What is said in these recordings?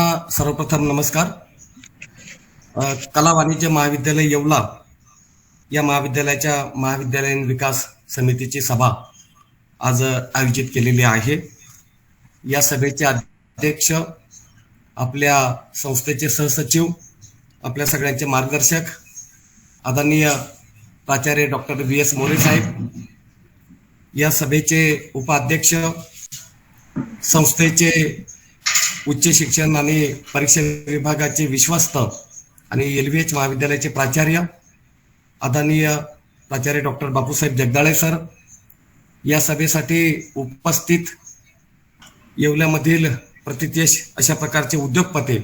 सर्वांना सर्वप्रथम नमस्कार. कला वाणिज्य महाविद्यालय येवला या महाविद्यालयाच्या महाविद्यालयीन विकास समितीची सभा आज आयोजित केलेली आहे. या सभेचे अध्यक्ष, आपल्या संस्थेचे सहसचिव, आपल्या सगळ्यांचे मार्गदर्शक आदरणीय प्राचार्य डॉक्टर VS मोरे साहेब, या सभेचे उपाध्यक्ष, संस्थेचे उच्च शिक्षण आणि परीक्षा विभागाचे विश्वस्त आणि LVH महाविद्यालयाचे प्राचार्य आदरणीय प्राचार्य डॉक्टर बापूसाहेब जगदाळे सर, या सभेसाठी उपस्थित येवल्यामधील प्रतिथयश अशा प्रकारचे उद्योगपती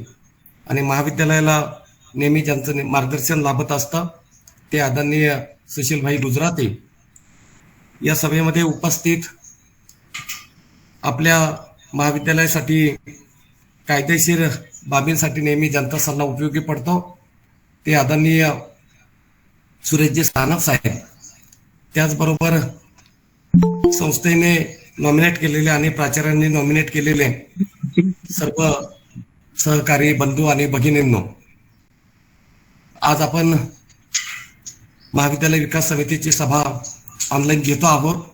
आणि महाविद्यालयाला नेहमी ज्यांचं मार्गदर्शन लाभत असतं ते आदरणीय सुशीलभाई गुजराती, या सभेमध्ये उपस्थित आपल्या महाविद्यालयासाठी कायदेशीर बाबींसाठी नेहमी ज्यांचा सल्ला उपयोगी पडतो ते आदरणीय सुरेशजी सानप साहेब, त्याचबरोबर संस्थेने नॉमिनेट केलेले आणि प्राचार्यांनी नॉमिनेट केलेले सर्व सहकारी बंधू आणि भगिनींनो, आज आपण महाविद्यालय विकास समितीची सभा ऑनलाईन घेतो आहोत.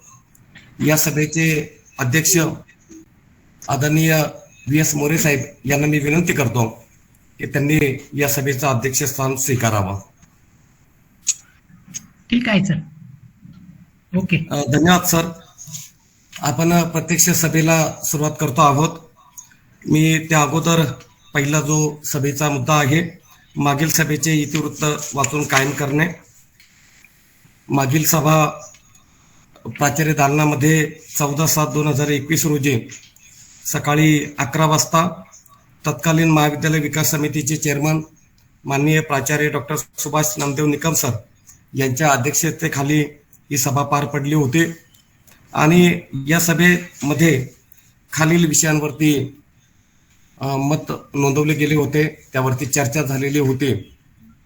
या सभेचे अध्यक्ष आदरणीय VS मोरे साहेब यांना मी विनंती करतो की त्यांनी या सभेचं अध्यक्षस्थान स्वीकारावं. ठीक आहे सर. ओके, धन्यवाद सर. आपण प्रत्यक्ष सभेला सुरुवात करतो आहोत. मी त्या अगोदर पहिला जो सभेचा मुद्दा आहे, मागील सभेचे इतिवृत्त वाचून कायम करणे. मागील सभा प्राचार्य दालनामध्ये 14/7/2021 रोजी सकाळी 11 वाजता तत्कालीन महाविद्यालय विकास समितीचे चेअरमन माननीय प्राचार्य डॉक्टर सुभाष नामदेव निकम सर यांच्या अध्यक्षतेखाली ही सभा पार पडली होती आणि या सभेमध्ये खालील विषयांवरती मत नोंदवले गेले होते, त्यावरती चर्चा झालेली होती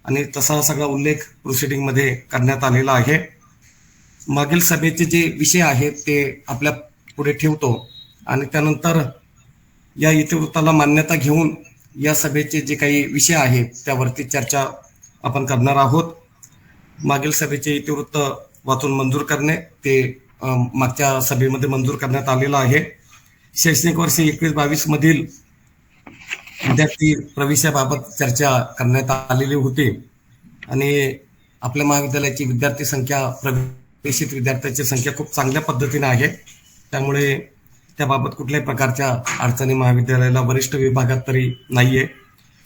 आणि तसा सगळा उल्लेख प्रोसिडिंगमध्ये करण्यात आलेला आहे. मागील सभेचे जे विषय आहेत ते आपल्या पुढे ठेवतो आणि त्यानंतर या इतिवृत्ताला मान्यता घेऊन या सभेचे जे काही विषय आहेत त्यावरती चर्चा आपण करणार आहोत. मागील सभेचे इतिवृत्त वाचून मंजूर करणे ते मागच्या सभेमध्ये मंजूर करण्यात आलेलं आहे. शैक्षणिक वर्ष 21-22 मधील विद्यार्थी प्रवेशाबाबत चर्चा करण्यात आलेली होती आणि आपल्या महाविद्यालयाची विद्यार्थी संख्या, प्रवेशित विद्यार्थ्यांची संख्या खूप चांगल्या पद्धतीने आहे, त्यामुळे त्याबाबत कुठल्याही प्रकारच्या अडचणी महाविद्यालयाला वरिष्ठ विभागात तरी नाहीये.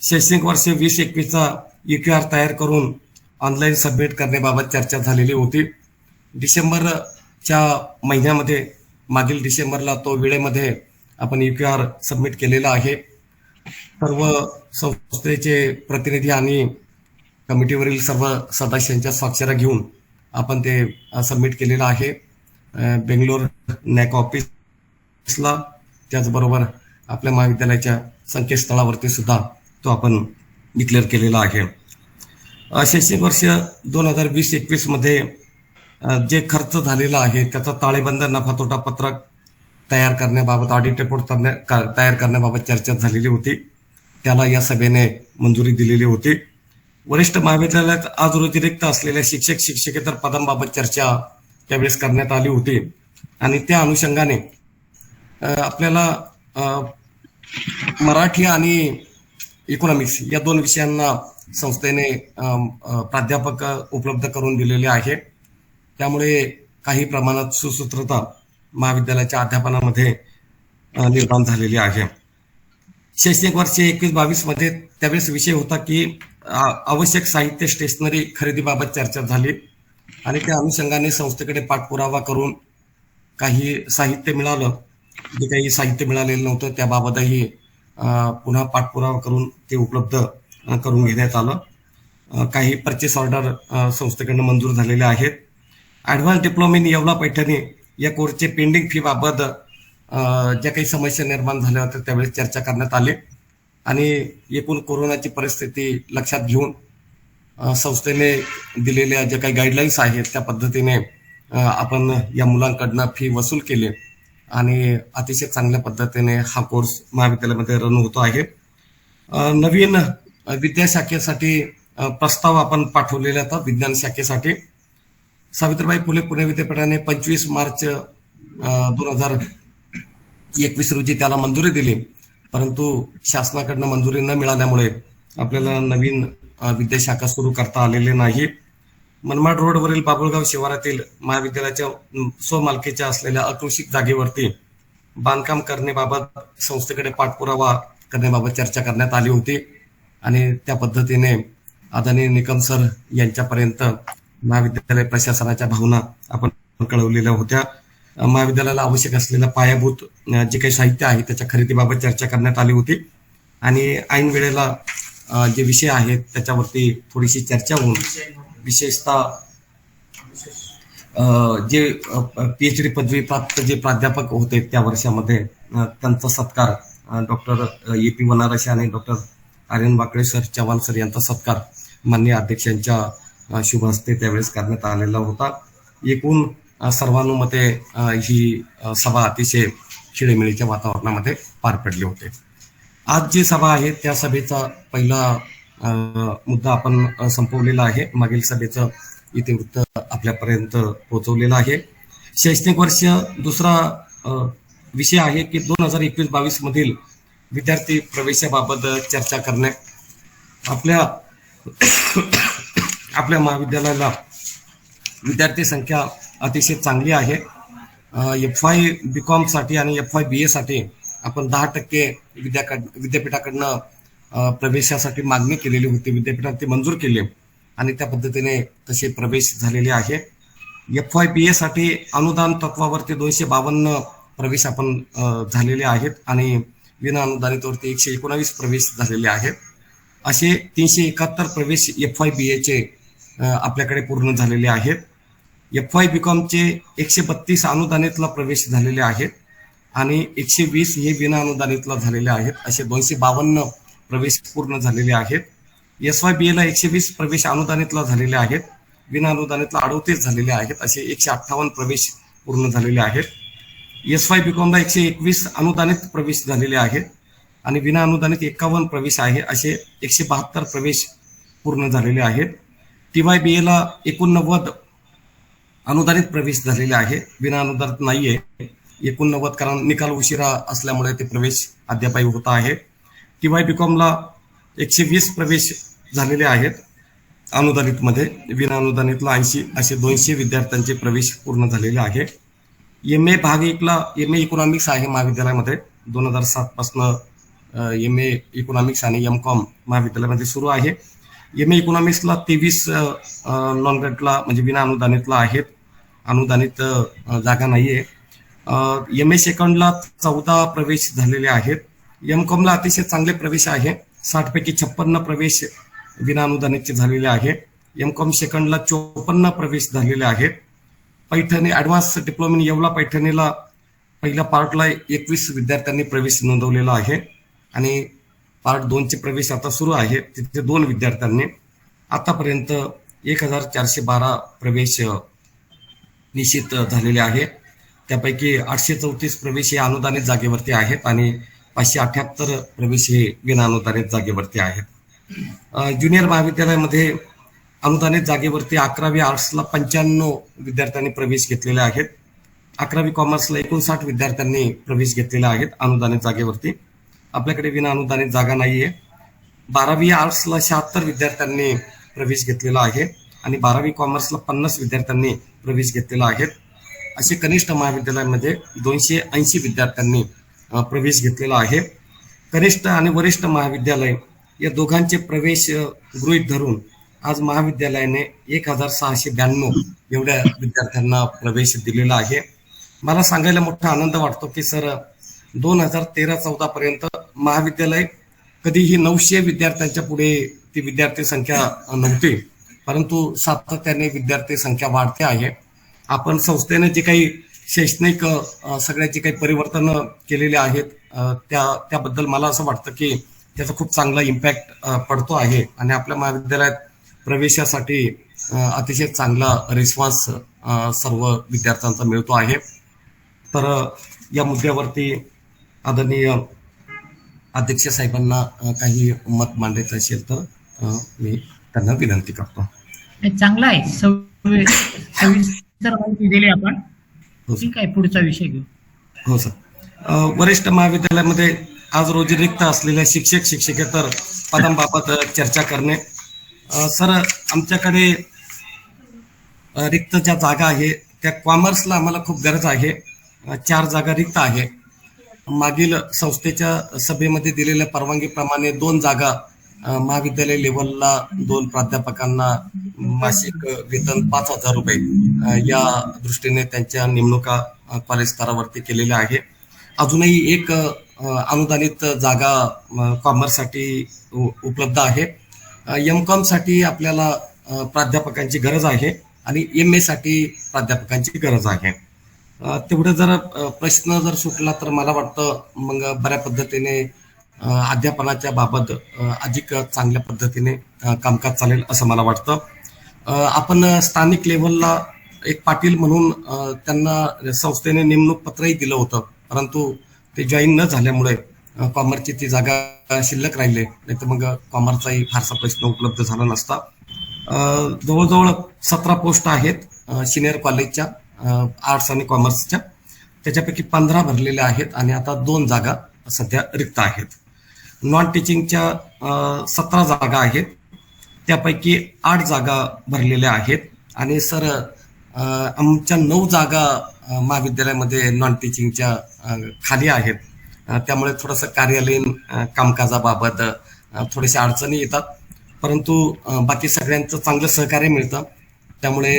शैक्षणिक वर्ष 20-21चा UQR तयार करून ऑनलाईन सबमिट करण्याबाबत चर्चा झालेली होती. डिसेंबरच्या महिन्यामध्ये, मागील डिसेंबरला तो वेळेमध्ये आपण UQR सबमिट केलेला आहे. सर्व संस्थेचे प्रतिनिधी आणि कमिटीवरील सर्व सदस्यांच्या स्वाक्षऱ्या घेऊन आपण ते सबमिट केलेलं आहे बेंगलोर नॅक ऑफिसला. त्याचबरोबर आपल्या महाविद्यालयाच्या संकेतस्थळावरती सुद्धा तो आपण डिक्लेअर केलेला आहे. शैक्षणिक वर्ष 2020-21 मध्ये जे खर्च झालेला आहे त्याचा ताळेबंद नफा तोटा पत्रक तयार करण्याबाबत, ऑडिट रिपोर्ट तयार करण्याबाबत चर्चा झालेली होती, त्याला या सभेने मंजुरी दिलेली होती. वरिष्ठ महाविद्यालयात आज रोजी रिक्त असलेल्या शिक्षक शिक्षकेतर पदांबाबत चर्चा त्यावेळेस करण्यात आली होती आणि त्या अनुषंगाने आपल्याला मराठी आणि इकॉनॉमिक्स या 2 विषयांना संस्थेने प्राध्यापक उपलब्ध करून दिलेले आहे, त्यामुळे काही प्रमाणात सुसूत्रता महाविद्यालयाच्या अध्यापनामध्ये निर्माण झालेली आहे. शैक्षणिक वर्ष 21-22 मध्ये त्यावेळेस विषय होता की आवश्यक साहित्य स्टेशनरी खरेदीबाबत चर्चा झाली आणि त्या अनुषंगाने संस्थेकडे पाठपुरावा करून काही साहित्य मिळालं, जे काही साहित्य मिळालेलं नव्हतं त्याबाबतही पुन्हा पाठपुरावा करून ते उपलब्ध करून घेण्यात आलं. काही परचेस ऑर्डर संस्थेकडनं मंजूर झालेले आहेत. Advance diploma in Yeola Paithani या कोर्सचे पेंडिंग फी बाबत ज्या काही समस्या निर्माण झाल्या होत्या त्यावेळेस चर्चा करण्यात आली आणि एकूण कोरोनाची परिस्थिती लक्षात घेऊन संस्थेने दिलेल्या ज्या काही गाईडलाईन्स आहेत त्या पद्धतीने आपण या मुलांकडनं फी वसूल केली आणि अतिशय चांगल्या पद्धतीने हा कोर्स महाविद्यालयामध्ये रन होतो आहे. नवीन विद्याशाखेसाठी प्रस्ताव आपण पाठवलेला होता विज्ञान शाखेसाठी. सावित्रीबाई फुले पुणे विद्यापीठाने 25 मार्च 2021 रोजी त्याला मंजुरी दिली, परंतु शासनाकडनं मंजुरी न मिळाल्यामुळे आपल्याला नवीन विद्याशाखा सुरू करता आलेली नाही. मनमाड रोडवरील बाबुळगाव शिवारातील महाविद्यालयाच्या स्वमालकीच्या असलेल्या अकृषिक जागेवरती बांधकाम करण्याबाबत संस्थेकडे पाठपुरावा करण्याबाबत चर्चा करण्यात आली होती आणि त्या पद्धतीने आदरणीय निकम सर यांच्यापर्यंत महाविद्यालय प्रशासनाच्या भावना आपण कळवलेल्या होत्या. महाविद्यालयाला आवश्यक असलेल्या पायाभूत जे काही साहित्य आहे त्याच्या खरेदीबाबत चर्चा करण्यात आली होती आणि ऐन वेळेला जे विषय आहेत त्याच्यावरती थोडीशी चर्चा होऊन विशेषतः जे PhD पदवी प्राप्त जे प्राध्यापक होते त्या वर्षामध्ये त्यांचा सत्कार डॉक्टर AP वनारसे आणि doctor Aryan Wakale sir, Chavan sir यांचा सत्कार माननीय अध्यक्षांच्या शुभ हस्ते त्यावेळेस करण्यात आलेला होता. एकूण सर्वानुमते ही सभा अतिशय खिळीमिळीच्या वातावरणामध्ये पार पडली होते. आज जी सभा आहे त्या सभेचा पहिला मुद्दा आपण संपवलेला आहे. मागील सभेचं इतिवृत्त आपल्यापर्यंत पोहोचवलेलं आहे. शैक्षणिक वर्ष दुसरा विषय आहे की 2021-22 मधील विद्यार्थी प्रवेशाबाबत चर्चा करणे. आपल्या महाविद्यालयाला विद्यार्थी संख्या अतिशय चांगली आहे. FY BCom साठी आणि FY BA साठी आपण 10% विद्यापीठाकडनं प्रवेशासाठी मागणी केलेली होती. विद्यापीठाने ती मंजूर केली आणि त्या पद्धतीने तसे प्रवेश झालेले आहे. FY BA साठी अनुदान तत्वावरती 252 प्रवेश आपण झालेले आहेत आणि विना अनुदानितवरती 119 प्रवेश झालेले आहेत. असे 371 प्रवेश FY BA चे आपल्याकडे पूर्ण झालेले आहेत. FY BCom चे 132 अनुदानितला प्रवेश झालेले आहेत आणि 120 हे विना अनुदानितला झालेले आहेत. असे 252 प्रवेश पूर्ण झालेले आहेत. SY BA ला 120 प्रवेश अनुदानितला झालेले आहेत, विना अनुदानितला 38 झालेले आहेत. असे 158 प्रवेश पूर्ण झालेले आहेत. SY BCom ला 121 अनुदानित प्रवेश झालेले आहेत आणि विना अनुदानित 51 प्रवेश आहे. असे 172 प्रवेश पूर्ण झालेले आहेत. TY BA ला 89 अनुदानित प्रवेश झालेले आहे, विना अनुदानित नाहीये 89, कारण निकाल उशिरा असल्यामुळे ते प्रवेश अद्यापही होत आहे. TY BCom ला 120 प्रवेश झालेले आहेत अनुदानित मध्ये, विना अनुदानितला 80, असे 200 विद्यार्थ्यांचे प्रवेश पूर्ण झालेले आहे. MA भाग 1 ला MA इकॉनॉमिक्स आहे महाविद्यालयामध्ये 2007 पासून MA इकॉनॉमिक्स आणि MCom महाविद्यालयामध्ये सुरू आहे. MA इकॉनॉमिक्सला 23 नॉन ग्रॅडला म्हणजे विना अनुदानितला आहेत, अनुदानित जागा नाहीये. MA सेकंडला 14 प्रवेश झालेले आहेत. MCom ला अतिशय चांगले प्रवेश आहे, 60 पैकी 56 प्रवेश विना अनुदानितचे झालेले आहे. MCom सेकंडला 54 प्रवेश झालेले आहेत. Paithani advance diploma in Yeola पैठणीला पहिल्या पार्टला 21 विद्यार्थ्यांनी प्रवेश नोंदवलेला आहे आणि पार्ट 2 चे प्रवेश आता सुरू आहे. तिथे 2 विद्यार्थ्यांनी आतापर्यंत 1412 प्रवेश निश्चित झालेले आहे. त्यापैकी 834 प्रवेश हे अनुदानित जागेवरती आहेत आणि 578 प्रवेश हे विना अनुदानित जागेवरती आहेत. ज्युनियर महाविद्यालयामध्ये अनुदानित जागेवरती 11वी आर्ट्सला 95 विद्यार्थ्यांनी प्रवेश घेतलेले आहेत. 11वी कॉमर्सला 59 विद्यार्थ्यांनी प्रवेश घेतलेले आहेत अनुदानित जागेवरती. आपल्याकडे विना अनुदानित जागा नाहीये. 12वी आर्ट्सला 76 विद्यार्थ्यांनी प्रवेश घेतलेला आहे आणि 12वी कॉमर्सला 50 विद्यार्थ्यांनी प्रवेश घेतलेला आहे. असे कनिष्ठ महाविद्यालयामध्ये 280 विद्यार्थ्यांनी प्रवेश घेतलेला आहे. कनिष्ठ आणि वरिष्ठ महाविद्यालय या दोघांचे प्रवेश गृहीत धरून आज महाविद्यालयाने 1692 एवढ्या विद्यार्थ्यांना प्रवेश दिलेला आहे. मला सांगायला मोठा आनंद वाटतो की सर 2013-14 पर्यंत महाविद्यालय कधीही 900 विद्यार्थ्यांच्या पुढे ती विद्यार्थी संख्या नव्हती, परंतु सातत्याने विद्यार्थी संख्या वाढते आहे. आपण संस्थेने जे काही शैक्षणिक सगळ्याची काही परिवर्तन केलेले आहेत त्याबद्दल मला असं वाटतं की त्याचा खूप चांगला इम्पॅक्ट पडतो आहे आणि आपल्या महाविद्यालयात प्रवेशासाठी अतिशय चांगला रिस्पॉन्स सर्व विद्यार्थ्यांचा मिळतो आहे. तर या मुद्द्यावरती आदरणीय अध्यक्ष साहेबांना काही मत मांडायचं असेल तर मी त्यांना विनंती करतो. नाही, चांगला आहे. सविस्तर माहिती दिली आपण. हो सर. ठीक आहे, पुढचा विषय घेऊ. हो सर. वरिष्ठ महाविद्यालयामध्ये आज रोजी रिक्त असलेल्या शिक्षक शिक्षकेतर पदांबाबत चर्चा करणे. सर, आमच्याकडे रिक्त ज्या जागा आहे त्या कॉमर्सला आम्हाला खूप गरज आहे. 4 जागा रिक्त आहे. मागील संस्थेच्या सभेमध्ये दिलेल्या परवानगीप्रमाणे 2 जागा महाविद्यालय लेवलला 2 प्राध्यापकांना मासिक वेतन 5,000 रुपये या दृष्टीने त्यांच्या नेमणुका कॉलेज स्तरावरती केलेल्या आहे. अजूनही एक अनुदानित जागा कॉमर्ससाठी उपलब्ध आहे. एम.कॉम साठी आपल्याला प्राध्यापकांची गरज आहे आणि MA साठी प्राध्यापकांची गरज आहे. तेवढं जर प्रश्न जर सुटला तर मला वाटतं मग बऱ्या पद्धतीने अध्यापनाच्या बाबत अधिक चांगल्या पद्धतीने कामकाज चालेल असं मला वाटतं. आपण स्थानिक लेव्हलला एक पाटील म्हणून त्यांना संस्थेने नेमणूक पत्रही दिलं होतं, परंतु ते जॉईन न झाल्यामुळे कॉमर्सची ती जागा शिल्लक राहिली, नाही तर मग कॉमर्सचाही फारसा प्रश्न उपलब्ध झाला नसता. जवळजवळ 17 पोस्ट आहेत सिनियर कॉलेजच्या आर्ट्स आणि कॉमर्सच्या. त्याच्यापैकी 15 भरलेल्या आहेत आणि आता 2 जागा सध्या रिक्त आहेत. नॉन टीचिंगच्या 17 जागा आहेत, त्यापैकी 8 जागा भरलेल्या आहेत. आणि सर, आमच्या 9 जागा महाविद्यालयामध्ये नॉन टीचिंगच्या खाली आहेत. त्यामुळे थोडंसं कार्यालयीन कामकाजाबाबत थोड्याशा अडचणी येतात, परंतु बाकी सगळ्यांचं चांगलं सहकार्य मिळतं. त्यामुळे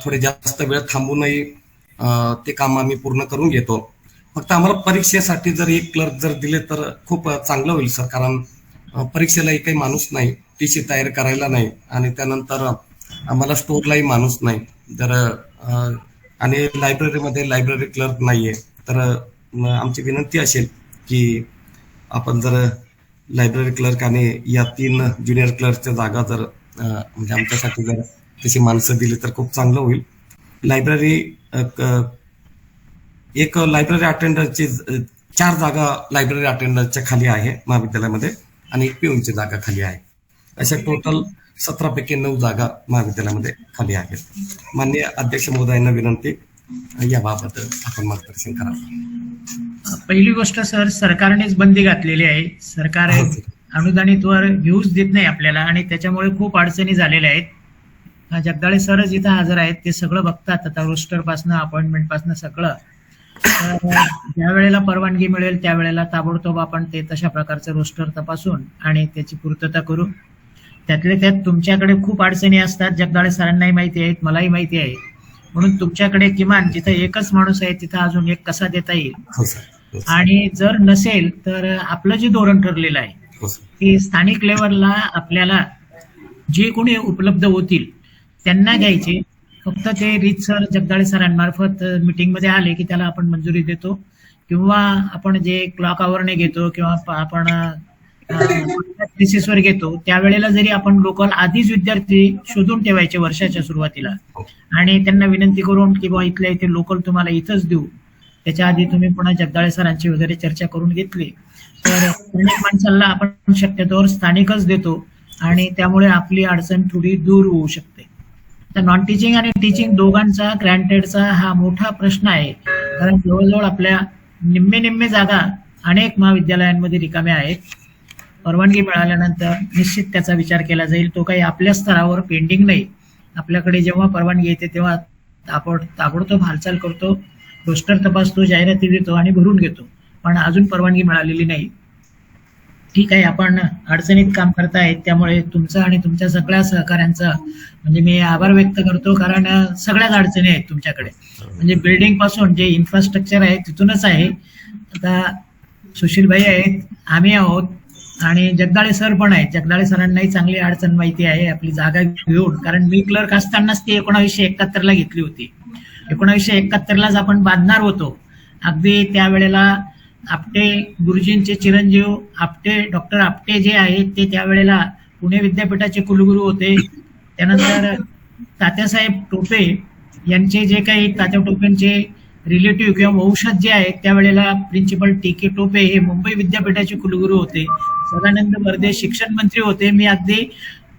थोडे जास्त वेळ थांबूनही ते काम आम्ही पूर्ण करून घेतो. फक्त आम्हाला परीक्षेसाठी जर एक क्लर्क जर दिले तर खूप चांगलं होईल सर, कारण परीक्षेलाही काही माणूस नाही, TC तयार करायला नाही आणि त्यानंतर आम्हाला स्टोरलाही माणूस नाही. जर आणि लायब्ररीमध्ये लायब्ररी क्लर्क नाहीये, तर आमची विनंती असेल की आपण जर लायब्ररी क्लर्क आणि या 3 ज्युनियर क्लर्कच्या जागा जर म्हणजे आमच्यासाठी जर तशी माणसं दिली तर खूप चांगलं होईल. लायब्ररी एक लायब्ररी अटेंडरची 4 जागा लायब्ररी अटेंडरच्या खाली आहे महाविद्यालयामध्ये आणि एक पिऊनची जागा खाली आहे. अशा टोटल 17 पैकी 9 जागा महाविद्यालयामध्ये खाली आहेत. माननीय अध्यक्ष महोदयांना विनंती, याबाबत आपण मार्गदर्शन करावं. पहिली गोष्ट सर, सरकारनेच बंदी घातलेली आहे. सरकार अनुदानित वर घेऊच देत नाही आपल्याला आणि त्याच्यामुळे खूप अडचणी झालेल्या आहेत. जगदाळे सरच इथं हजर आहेत, ते सगळं बघतात. आता रोस्टर पासनं अपॉइंटमेंट पासनं सगळं. ज्या वेळेला परवानगी मिळेल त्यावेळेला ताबडतोब आपण ते तशा प्रकारचं रोस्टर तपासून आणि त्याची पूर्तता करू. त्यातले त्यात तुमच्याकडे खूप अडचणी असतात, जगदाळे सरांनाही माहिती आहेत, मलाही माहिती आहे. म्हणून तुमच्याकडे किमान जिथं एकच माणूस आहे तिथं अजून एक कसा देता येईल. आणि जर नसेल तर आपलं जे धोरण ठरलेलं आहे की स्थानिक लेवलला आपल्याला जे कोणी उपलब्ध होतील त्यांना घ्यायचे. फक्त ते रीतसर जगदाळे सरांमार्फत मीटिंगमध्ये आले की त्याला आपण मंजुरी देतो, किंवा आपण जे क्लॉक आवरने घेतो किंवा आपण बेसिसवर घेतो त्यावेळेला जरी आपण लोकल आधीच विद्यार्थी शोधून ठेवायचे वर्षाच्या सुरुवातीला आणि त्यांना विनंती करून की बाबा इथल्या इथे लोकल तुम्हाला इथंच देऊ, त्याच्या आधी तुम्ही पुन्हा जगदाळे सरांची वगैरे चर्चा करून घेतली तर अनेक माणसांना आपण शक्यतोवर स्थानिकच देतो आणि त्यामुळे आपली अडचण थोडी दूर होऊ शकते. तर नॉन टीचिंग आणि टीचिंग दोघांचा ग्रँटेडचा हा मोठा प्रश्न आहे, कारण जवळजवळ आपल्या निम्मे जागा अनेक महाविद्यालयांमध्ये रिकाम्या आहेत. परवानगी मिळाल्यानंतर निश्चित त्याचा विचार केला जाईल. तो काही आपल्या स्तरावर पेंडिंग नाही. आपल्याकडे जेव्हा परवानगी येते तेव्हा आपण ताबडतोब हालचाल करतो, रोस्टर तपासतो, जाहिराती देतो आणि भरून घेतो. पण अजून परवानगी मिळालेली नाही. ठीक आहे, आपण अडचणीत काम करतायत त्यामुळे तुमचं आणि तुमच्या सगळ्या सहकाऱ्यांचा म्हणजे मी आभार व्यक्त करतो, कारण सगळ्याच अडचणी आहेत तुमच्याकडे. म्हणजे बिल्डिंग पासून जे इन्फ्रास्ट्रक्चर आहे तिथूनच आहे. आता सुशीलभाई आहेत, आम्ही आहोत आणि जगदाळे सर पण आहेत. जगदाळे सरांनाही चांगली अडचण माहिती आहे आपली जागा घेऊन, कारण मी क्लर्क असतानाच ती 1971ला घेतली होती. 1971लाच आपण बांधणार होतो. अगदी त्यावेळेला आपटे गुरुजींचे चिरंजीव डॉक्टर आपटे जे आहेत ते त्यावेळेला पुणे विद्यापीठाचे कुलगुरू होते. त्यानंतर तात्यासाहेब टोपे यांचे जे काही तात्या टोपेंचे रिलेटिव्ह किंवा वंशज जे आहेत त्यावेळेला प्रिन्सिपल टी.के. टोपे हे मुंबई विद्यापीठाचे कुलगुरू होते, सदानंद बर्दे शिक्षण मंत्री होते. मी अगदी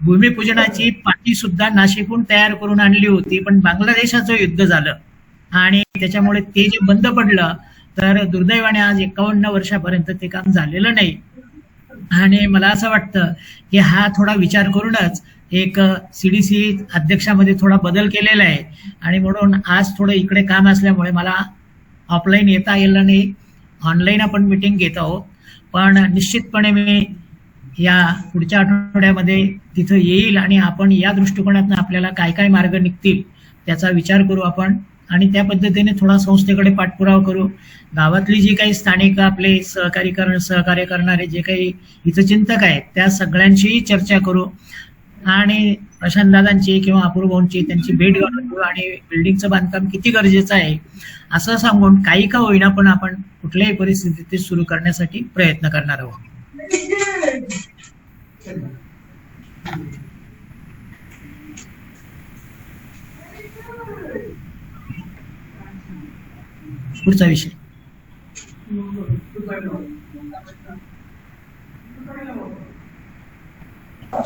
भूमिपूजनाची पाटी सुद्धा नाशिकहून तयार करून आणली होती, पण बांगलादेशाचं युद्ध झालं आणि त्याच्यामुळे ते जे बंद पडलं, तर दुर्दैवाने आज 51 वर्षापर्यंत ते काम झालेलं नाही. आणि मला असं वाटतं की हा थोडा विचार करूनच एक CDC अध्यक्षामध्ये थोडा बदल केलेला आहे आणि म्हणून आज थोडं इकडे काम असल्यामुळे मला ऑफलाईन येता येईल नाही, ऑनलाईन आपण मीटिंग घेत आहोत. पण निश्चितपणे मी या पुढच्या आठवड्यामध्ये तिथं येईल आणि आपण या दृष्टिकोनातून आपल्याला काय काय मार्ग निघतील त्याचा विचार करू आपण आणि त्या पद्धतीने थोडा संस्थेकडे पाठपुरावा करू. गावातली जी काही स्थानिक आपले सहकार्य करणारे जे काही हितचिंतक आहेत त्या सगळ्यांशीही चर्चा करू आणि प्रशांत दादांची किंवा अपूर्व भाऊंची त्यांची भेट घालून घेऊ आणि बिल्डिंगचं बांधकाम किती गरजेचं आहे असं सांगून काही का होईना पण आपण कुठल्याही परिस्थितीत ते सुरू करण्यासाठी प्रयत्न करणार आहोत. पुढचा विषय.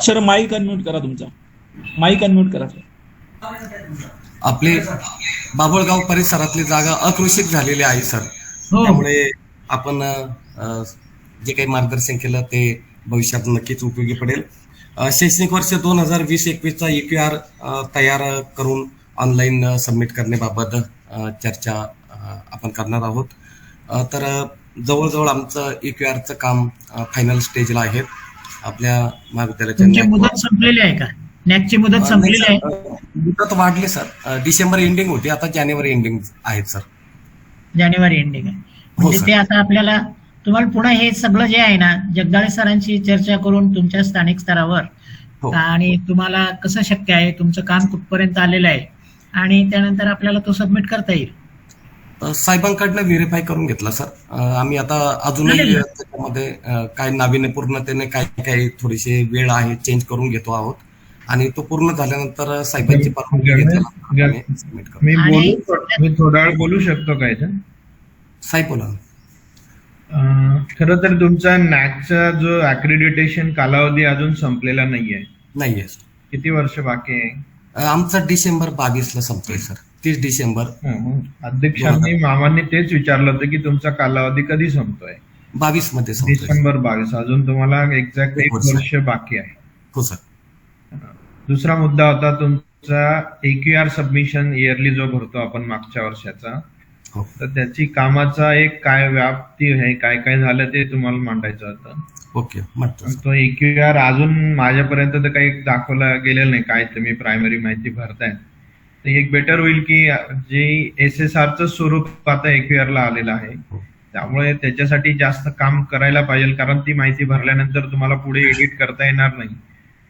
सर माईक अनम्यूट करा, तुमचा माईक अनम्यूट करा सर. आपले बाभुळगाव परिसरातली जागा अकृषित झालेली आहे सर. हो. त्यामुळे आपण जे काही मार्गदर्शन केलं ते भविष्यात नक्कीच उपयोगी पडेल. शैक्षणिक वर्ष 2020-21चा EQR तयार करून ऑनलाईन सबमिट करण्याबाबत चर्चा आपण करणार आहोत. तर जवळजवळ आमचं EQRचं काम फायनल स्टेजला आहे. आपल्या तुमची महाविद्यालयाच्या मुदत संपलेली आहे का? नॅकची मुदत संपलेली आहे? मुदत वाढली सर. डिसेंबर एंडिंग होती, आता जानेवारी एंडिंग आहेत सर. जानेवारी एंडिंग आहे म्हणजे सर. ते आता आपल्याला तुम्हाला पुन्हा हे सगळं जे आहे ना जगदाळे सरांची चर्चा करून तुमच्या स्थानिक स्तरावर हो. आणि तुम्हाला कसं शक्य आहे, तुमचं काम कुठपर्यंत आलेलं आहे आणि त्यानंतर आपल्याला तो सबमिट करता येईल. साहेबांकडनं व्हेरीफाय करून घेतला सर. आम्ही आता अजूनही चालेल. त्याच्यामध्ये काय नाविन्यपूर्णतेने काय थोडीशी वेळ आहे चेंज करून घेतो आहोत आणि तो पूर्ण झाल्यानंतर साहेबांची परवानगी घेतल्यानंतर आम्ही submit करू. मी थोडा वेळ बोलू शकतो का याच्यात? साहेब बोला. खरं तर तुमचा नॅकचा जो अक्रेडिटेशन कालावधी अजून संपलेला नाहीये. नाहीये सर. किती वर्ष बाकी आहे? आमचा डिसेंबर 22ला संपतोय सर. 30 डिसेंबर. अध्यक्षांनी मामांनी तेच विचारलं होतं की तुमचा कालावधी कधी संपतोय? 22 मध्ये संपतोय. डिसेंबर 22. अजून तुम्हाला एक्झॅक्ट 1 वर्ष बाकी आहे. हो सर. दुसरा मुद्दा होता तुमचा EQR सबमिशन इयरली जो भरतो आपण मागच्या वर्षाचा, हो. तर त्याची कामाचा एक काय व्याप्ती आहे, काय काय झालं ते तुम्हाला मांडायचं होतं. ओके म्हणतो सर. तो EQR अजून माझ्यापर्यंत तर काही दाखवला गेलेलं नाही, काय तुम्ही प्रायमरी माहिती भरताय. तर एक बेटर होईल की जे SSRचं स्वरूप आता EQR ला आलेलं आहे त्यामुळे त्याच्यासाठी जास्त काम करायला पाहिजे, कारण ती माहिती भरल्यानंतर तुम्हाला पुढे एडिट करता येणार नाही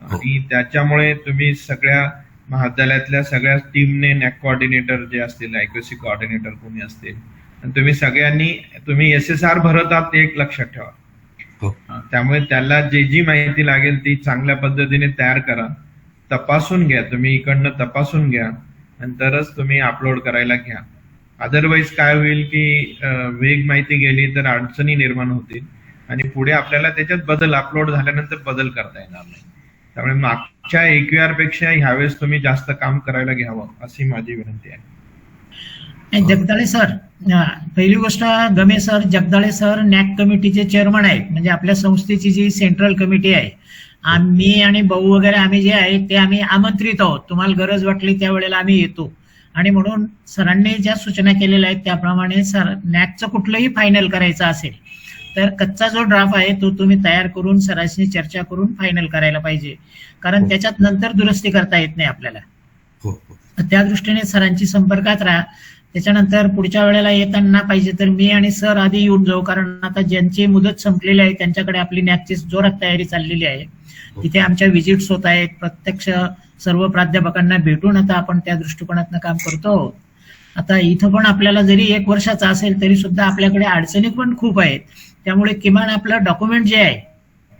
आणि त्याच्यामुळे तुम्ही सगळ्या महाविद्यालयातल्या सगळ्या टीमने नॅक कोऑर्डिनेटर जे असतील, ॲक्युरसी कोऑर्डिनेटर कोणी असतील, तुम्ही सगळ्यांनी तुम्ही SSR भरत आहात ते एक लक्षात ठेवा. हो. त्यामुळे त्याला जी माहिती लागेल ती चांगल्या पद्धतीने तयार करा, तपासून घ्या, तुम्ही इकडनं तपासून घ्या नंतरच तुम्ही अपलोड करायला घ्या. अदरवाईज काय होईल की वेग माहिती गेली तर अडचणी निर्माण होतील आणि पुढे आपल्याला त्याच्यात बदल अपलोड झाल्यानंतर बदल करता येणार नाही. त्यामुळे मागच्या EQR पेक्षा ह्यावेळेस तुम्ही जास्त काम करायला घ्यावं अशी माझी विनंती आहे. जगदाळे सर, पहिली गोष्ट गमे सर, जगदाळे सर नॅक कमिटीचे चेअरमन आहेत, म्हणजे आपल्या संस्थेची जी सेंट्रल कमिटी आहे, आम्ही आणि भाऊ वगैरे आम्ही जे आहे ते आम्ही आमंत्रित आहोत. तुम्हाला गरज वाटली त्यावेळेला आम्ही येतो आणि म्हणून सरांनी ज्या सूचना केलेल्या आहेत त्याप्रमाणे सर नॅकचं कुठलंही फायनल करायचं असेल तर कच्चा जो ड्राफ्ट आहे तो तुम्ही तयार करून सरांशी चर्चा करून फायनल करायला पाहिजे, कारण त्याच्यात नंतर दुरुस्ती करता येत नाही आपल्याला. त्या दृष्टीने सरांची संपर्कात राहा. त्याच्यानंतर पुढच्या वेळेला येताना पाहिजे तर मी आणि सर आधी येऊन जाऊ, कारण आता ज्यांची मुदत संपलेली आहे त्यांच्याकडे आपली नॅकची जोरात तयारी चाललेली आहे. तिथे आमच्या व्हिजिट्स होत आहेत, प्रत्यक्ष सर्व प्राध्यापकांना भेटून आता आपण त्या दृष्टिकोनातनं काम करतो आहोत. आता इथं पण आपल्याला जरी 1 वर्षाचा असेल तरी सुद्धा आपल्याकडे अडचणी पण खूप आहेत, त्यामुळे किमान आपलं डॉक्युमेंट जे आहे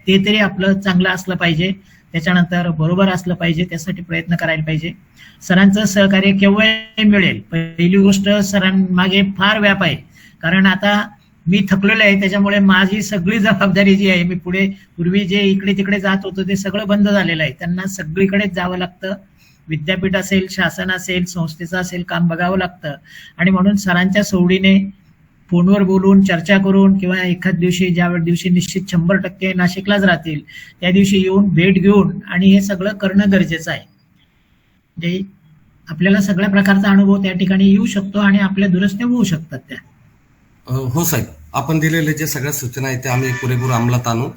ते तरी आपलं चांगलं असलं पाहिजे. त्याच्यानंतर बरोबर असलं पाहिजे, त्यासाठी प्रयत्न करायला पाहिजे. सरांचं सहकार्य केव्हाही मिळेल. पहिली गोष्ट, सरांमागे फार व्याप आहे, कारण आता मी थकलेलो आहे, त्याच्यामुळे माझी सगळी जबाबदारी जी आहे, मी पूर्वी जे इकडे तिकडे जात होतो ते सगळं बंद झालेलं आहे. त्यांना सगळीकडेच जावं लागतं. विद्यापीठ असेल, शासन असेल, संस्थेचं असेल, काम बघावं लागतं. आणि म्हणून सरांच्या सोडीने फोनवर बोलून, चर्चा करून, किंवा एखाद दिवशी ज्या दिवशी निश्चित 100% नाशिकलाच राहतील त्या दिवशी येऊन भेट घेऊन आणि हे सगळं करणं गरजेचं आहे. म्हणजे आपल्याला सगळ्या प्रकारचा अनुभव त्या ठिकाणी येऊ शकतो आणि आपल्या दुरुस्त्या होऊ शकतात त्या. हो साहेब, आपण दिलेले जे सगळ्या सूचना आहेत त्या आम्ही पुरेपूर अंमलात आणू.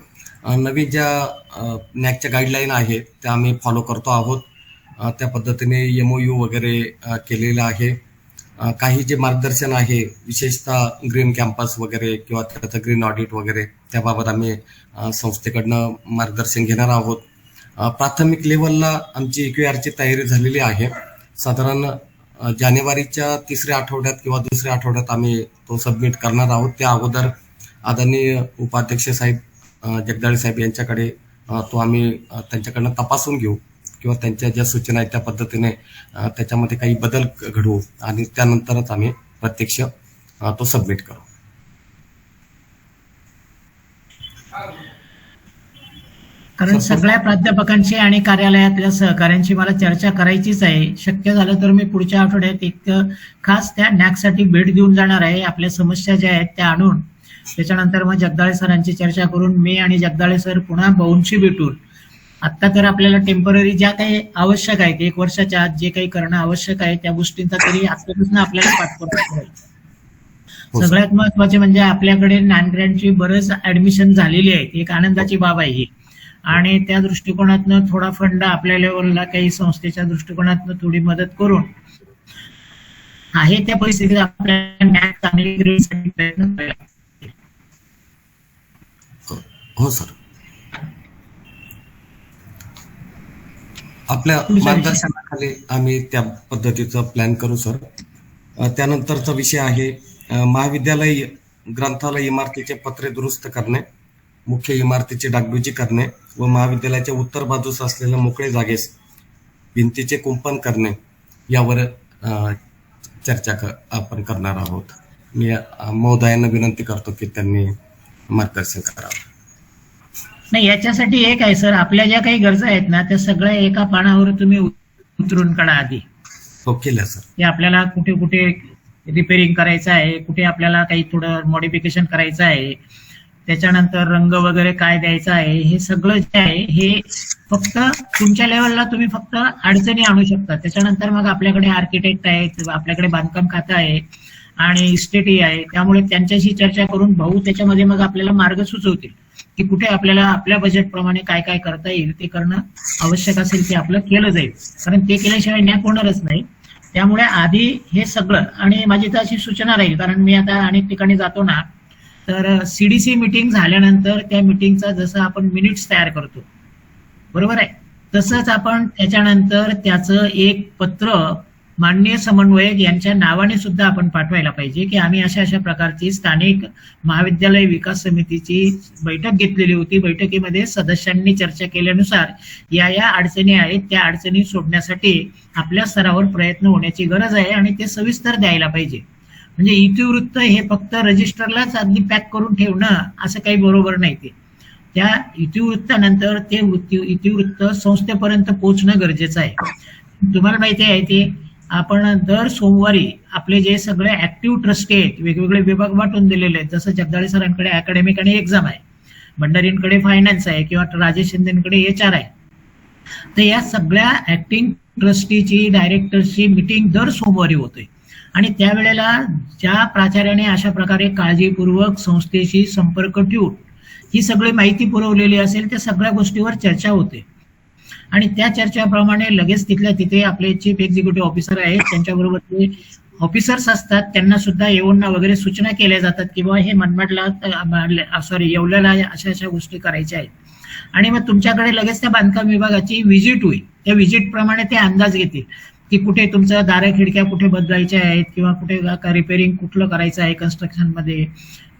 नवीन ज्या नॅकच्या गाईडलाईन आहेत त्या आम्ही फॉलो करतो आहोत. त्या पद्धतीने MOU वगैरे केलेलं आहे. काही जे मार्गदर्शन आहे, विशेषतः ग्रीन कॅम्पस वगैरे किंवा त्याचं ग्रीन ऑडिट वगैरे, त्याबाबत आम्ही संस्थेकडनं मार्गदर्शन घेणार आहोत. प्राथमिक लेवलला आमची EQRची तयारी झालेली आहे. साधारण जानेवारीच्या 3ऱ्या आठवड्यात किंवा 2ऱ्या आठवड्यात आम्ही तो सबमिट करणार आहोत. त्या अगोदर आदरणीय उपाध्यक्ष साहेब जगदाळे साहेब यांच्याकडे तो आम्ही त्यांच्याकडनं तपासून घेऊ किंवा त्यांच्या ज्या सूचना आहेत त्या पद्धतीने त्याच्यामध्ये काही बदल घडवू आणि त्यानंतरच आम्ही प्रत्यक्ष तो सबमिट करू. कारण सगळ्या प्राध्यापकांशी आणि कार्यालयातल्या सहकाऱ्यांशी मला चर्चा करायचीच आहे. शक्य झालं तर मी पुढच्या आठवड्यात एक खास त्या नॅकसाठी भेट देऊन जाणार आहे. आपल्या समस्या ज्या आहेत त्या आणून त्याच्यानंतर मग जगदाळे सरांची चर्चा करून मी आणि जगदाळे सर पुन्हा भाऊंशी भेटून, आता तर आपल्याला टेम्पररी ज्या काही आवश्यक आहेत, 1 वर्षाच्या आत जे काही करणं आवश्यक आहे त्या गोष्टींचा तरी आतापासून आपल्याला पाठपुरावा करायचा. सगळ्यात महत्वाचे म्हणजे आपल्याकडे नॉन ग्रँटची बरंच ऍडमिशन झालेली आहे, एक आनंदाची बाब आहे ही. आणि त्या दृष्टिकोनातनं थोडा फंड आपल्या लेवलला काही संस्थेच्या दृष्टिकोनातनं थोडी मदत करून आहे त्या परिस्थितीत आपल्याला चांगली ग्रेडसाठी प्रयत्न करायला. हो सर, आपल्या मार्गदर्शनाखाली आम्ही त्या पद्धतीचं प्लॅन करू सर. त्यानंतरचा विषय आहे महाविद्यालय ग्रंथालय इमारतीचे पत्रे दुरुस्त करणे, मुख्य इमारतीची डागडुजी करणे व महाविद्यालयाच्या उत्तर बाजूस असलेल्या मोकळे जागेस भिंतीचे कुंपण करणे यावर चर्चा आपण करणार आहोत. मी महोदयांना विनंती करतो की त्यांनी मार्गदर्शन करावं. नाही, याच्यासाठी एक आहे सर, आपल्या ज्या काही गरजा आहेत ना त्या सगळ्या एका पानावर तुम्ही उतरून काढा आधी. हो, केलं सर. ते आपल्याला कुठे कुठे रिपेअरिंग करायचं आहे, कुठे आपल्याला काही थोडं मॉडिफिकेशन करायचं आहे, त्याच्यानंतर रंग वगैरे काय द्यायचा आहे, हे सगळं जे आहे हे फक्त तुमच्या लेवलला तुम्ही फक्त अडचणी आणू शकता. त्याच्यानंतर मग आपल्याकडे आर्किटेक्ट आहेत, आपल्याकडे बांधकाम खातं आहे आणि इस्टेटही आहे, त्यामुळे त्यांच्याशी चर्चा करून भाऊ त्याच्यामध्ये मग आपल्याला मार्ग सुचवतील की कुठे आपल्याला आपल्या बजेटप्रमाणे काय काय करता येईल. ते करणं आवश्यक असेल ते आपलं केलं जाईल, कारण ते केल्याशिवाय न्याय होणारच नाही. त्यामुळे आधी हे सगळं, आणि माझी तर अशी सूचना राहील, कारण मी आता अनेक ठिकाणी जातो ना, तर CDC मीटिंग झाल्यानंतर त्या मीटिंगचा जसं आपण मिनिट्स तयार करतो, बरोबर आहे, तसंच आपण त्याच्यानंतर त्याचं एक पत्र माननीय समन्वयक यांच्या नावाने सुद्धा आपण पाठवायला पाहिजे की आम्ही अशा अशा प्रकारची स्थानिक महाविद्यालय विकास समितीची बैठक घेतलेली होती, बैठकीमध्ये सदस्यांनी चर्चा केल्यानुसार या या अडचणी आहेत, त्या अडचणी सोडण्यासाठी आपल्या स्तरावर प्रयत्न होण्याची गरज आहे आणि ते सविस्तर द्यायला पाहिजे. म्हणजे इतिवृत्त हे फक्त रजिस्टरलाच अगदी पॅक करून ठेवणं असं काही बरोबर नाही. ते त्या इतिवृत्तानंतर ते इतिवृत्त संस्थेपर्यंत पोहोचणं गरजेचं आहे. तुम्हाला माहिती आहे ते आपण दर सोमवारी आपले जे सगळे ऍक्टिव्ह ट्रस्टी आहेत, वेगवेगळे विभाग वाटून दिलेले आहेत. जसं जगदाळे सरांकडे अकॅडमिक आणि एक्झाम आहे, भंडारींकडे फायनान्स आहे किंवा राजेश शिंदेकडे HR आहे. तर या सगळ्या ऍक्टिंग ट्रस्टीची, डायरेक्टर्सची मीटिंग दर सोमवारी होते आणि त्यावेळेला ज्या प्राचार्याने अशा प्रकारे काळजीपूर्वक संस्थेशी संपर्क ठेवून ही सगळी माहिती पुरवलेली असेल त्या सगळ्या गोष्टीवर चर्चा होते आणि त्या चर्चेप्रमाणे लगेच तिथल्या तिथे आपले चीफ एक्झिक्युटिव्ह ऑफिसर आहेत, त्यांच्याबरोबर ते ऑफिसर्स असतात, त्यांना सुद्धा येऊन वगैरे सूचना केल्या जातात की बाबा हे मनमाडला येवल्याला अशा अशा गोष्टी करायच्या आहेत. आणि मग तुमच्याकडे लगेच त्या बांधकाम विभागाची व्हिजिट होईल. त्या व्हिजिट प्रमाणे ते अंदाज घेतील की कुठे तुमचं दारं खिडक्या कुठे बदलायच्या आहेत किंवा कुठे रिपेअरिंग कुठलं करायचं आहे कन्स्ट्रक्शनमध्ये,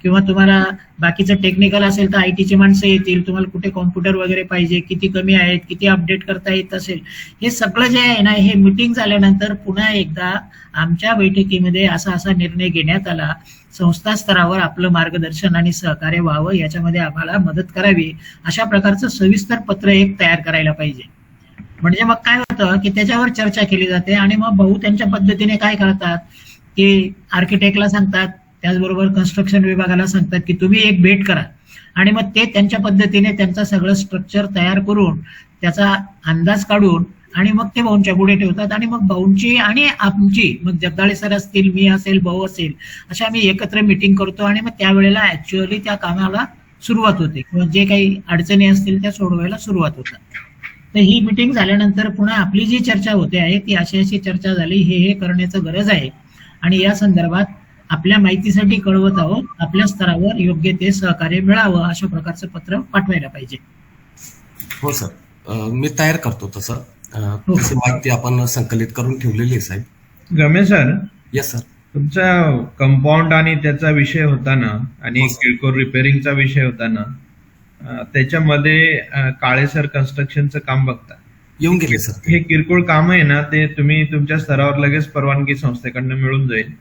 किंवा तुम्हाला बाकीचं टेक्निकल असेल तर आयटीची माणसं येतील, तुम्हाला कुठे कॉम्प्युटर वगैरे पाहिजे, किती कमी आहेत, किती अपडेट करता येत असेल, हे सगळं जे आहे ना, हे मीटिंग झाल्यानंतर पुन्हा एकदा आमच्या बैठकीमध्ये असा निर्णय घेण्यात आला, संस्था स्तरावर आपलं मार्गदर्शन आणि सहकार्य व्हावं, याच्यामध्ये आम्हाला मदत करावी, अशा प्रकारचं सविस्तर पत्र एक तयार करायला पाहिजे. म्हणजे मग काय होतं की त्याच्यावर चर्चा केली जाते आणि मग भाऊ त्यांच्या पद्धतीने काय करतात की आर्किटेक्टला सांगतात, त्याचबरोबर कन्स्ट्रक्शन विभागाला सांगतात की तुम्ही एक भेट करा, आणि मग ते त्यांच्या पद्धतीने त्यांचं सगळं स्ट्रक्चर तयार करून त्याचा अंदाज काढून आणि मग ते भाऊंच्या पुढे ठेवतात. आणि मग भाऊंची आणि आमची, मग जगदाळे सर असतील, मी असेल, भाऊ असेल, अशा आम्ही एकत्र मिटिंग करतो आणि मग त्यावेळेला ऍक्च्युअली त्या कामाला सुरुवात होते किंवा जे काही अडचणी असतील त्या सोडवायला सुरुवात होतात. तर ही मिटिंग झाल्यानंतर पुन्हा आपली जी चर्चा होते आहे ती अशी चर्चा झाली, हे करण्याचं गरज आहे आणि या संदर्भात आपल्या माहितीसाठी कळवत आहोत, आपल्या स्तरावर योग्य ते सहकार्य मिळावं अशा प्रकारचं पत्र पाठवायला पाहिजे. हो सर, मी तयार करतो तसं. तशी माहिती आपण संकलित करून ठेवलेली आहे साहेब. गमेश सर, येस सर. तुमचा कंपाऊंड आणि त्याचा विषय होता ना, आणि हो, सर. किरकोळ रिपेअरिंगचा विषय होता ना, त्याच्यामध्ये काळे सर कन्स्ट्रक्शनचं काम बघता. येऊन गेले सर. हे किरकोळ काम आहे ना, ते तुम्ही तुमच्या स्तरावर लगेच परवानगी संस्थेकडनं मिळून जाईल.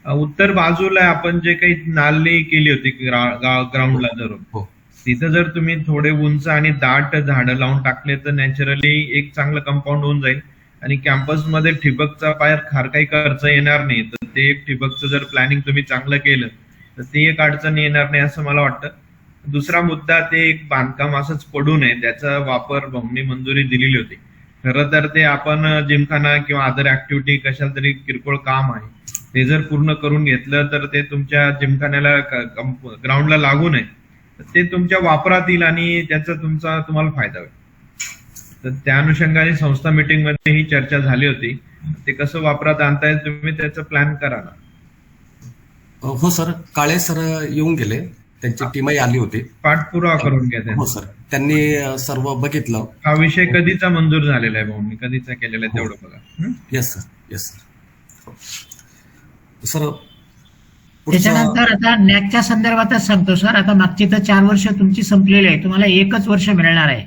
उत्तर बाजूला आपण जे काही नाली केली होती ग्राउंडला धरून, हो. तिथं जर तुम्ही थोडे उंच आणि दाट झाडं लावून टाकले तर नॅचरली एक चांगलं कंपाऊंड होऊन जाईल आणि कॅम्पसमध्ये ठिबकचा फार काही खर्च येणार नाही. तर ते एक ठिबकचं जर प्लॅनिंग तुम्ही चांगलं केलं तर ती एक अडचण येणार नाही असं मला वाटतं. दुसरा मुद्दा, ते एक बांधकाम असंच पडू नये, त्याचा वापर भाऊंनी मंजुरी दिलेली होती. खरं तर ते आपण जिमखाना किंवा अदर ऍक्टिव्हिटी कशाला तरी किरकोळ काम आहे, ते जर पूर्ण करून घेतलं तर ते तुमच्या जिमखान्याला ग्राउंडला लागू नये, ते तुमच्या वापरात येईल आणि त्याचा तुम्हाला फायदा होईल. तर त्या अनुषंगाने संस्था मीटिंग मध्ये ही चर्चा झाली होती. ते कसं वापरात आणता येईल तुम्ही त्याचा प्लॅन करा ना. हो सर, काळे सर येऊन गेले, त्यांची टीमही आली होती. पाठपुरावा करून घ्या हो त्यांचा. सर, त्यांनी सर्व बघितलं. हा विषय कधीचा मंजूर झालेला आहे भाऊंनी, कधीचा केलेला आहे तेवढं बघा. Yes sir, yes sir. Sir त्याच्यानंतर आता नॅकच्या संदर्भातच सांगतो सर. आता मागची तर 4 वर्ष तुमची संपलेली आहे, तुम्हाला 1च वर्ष मिळणार आहे.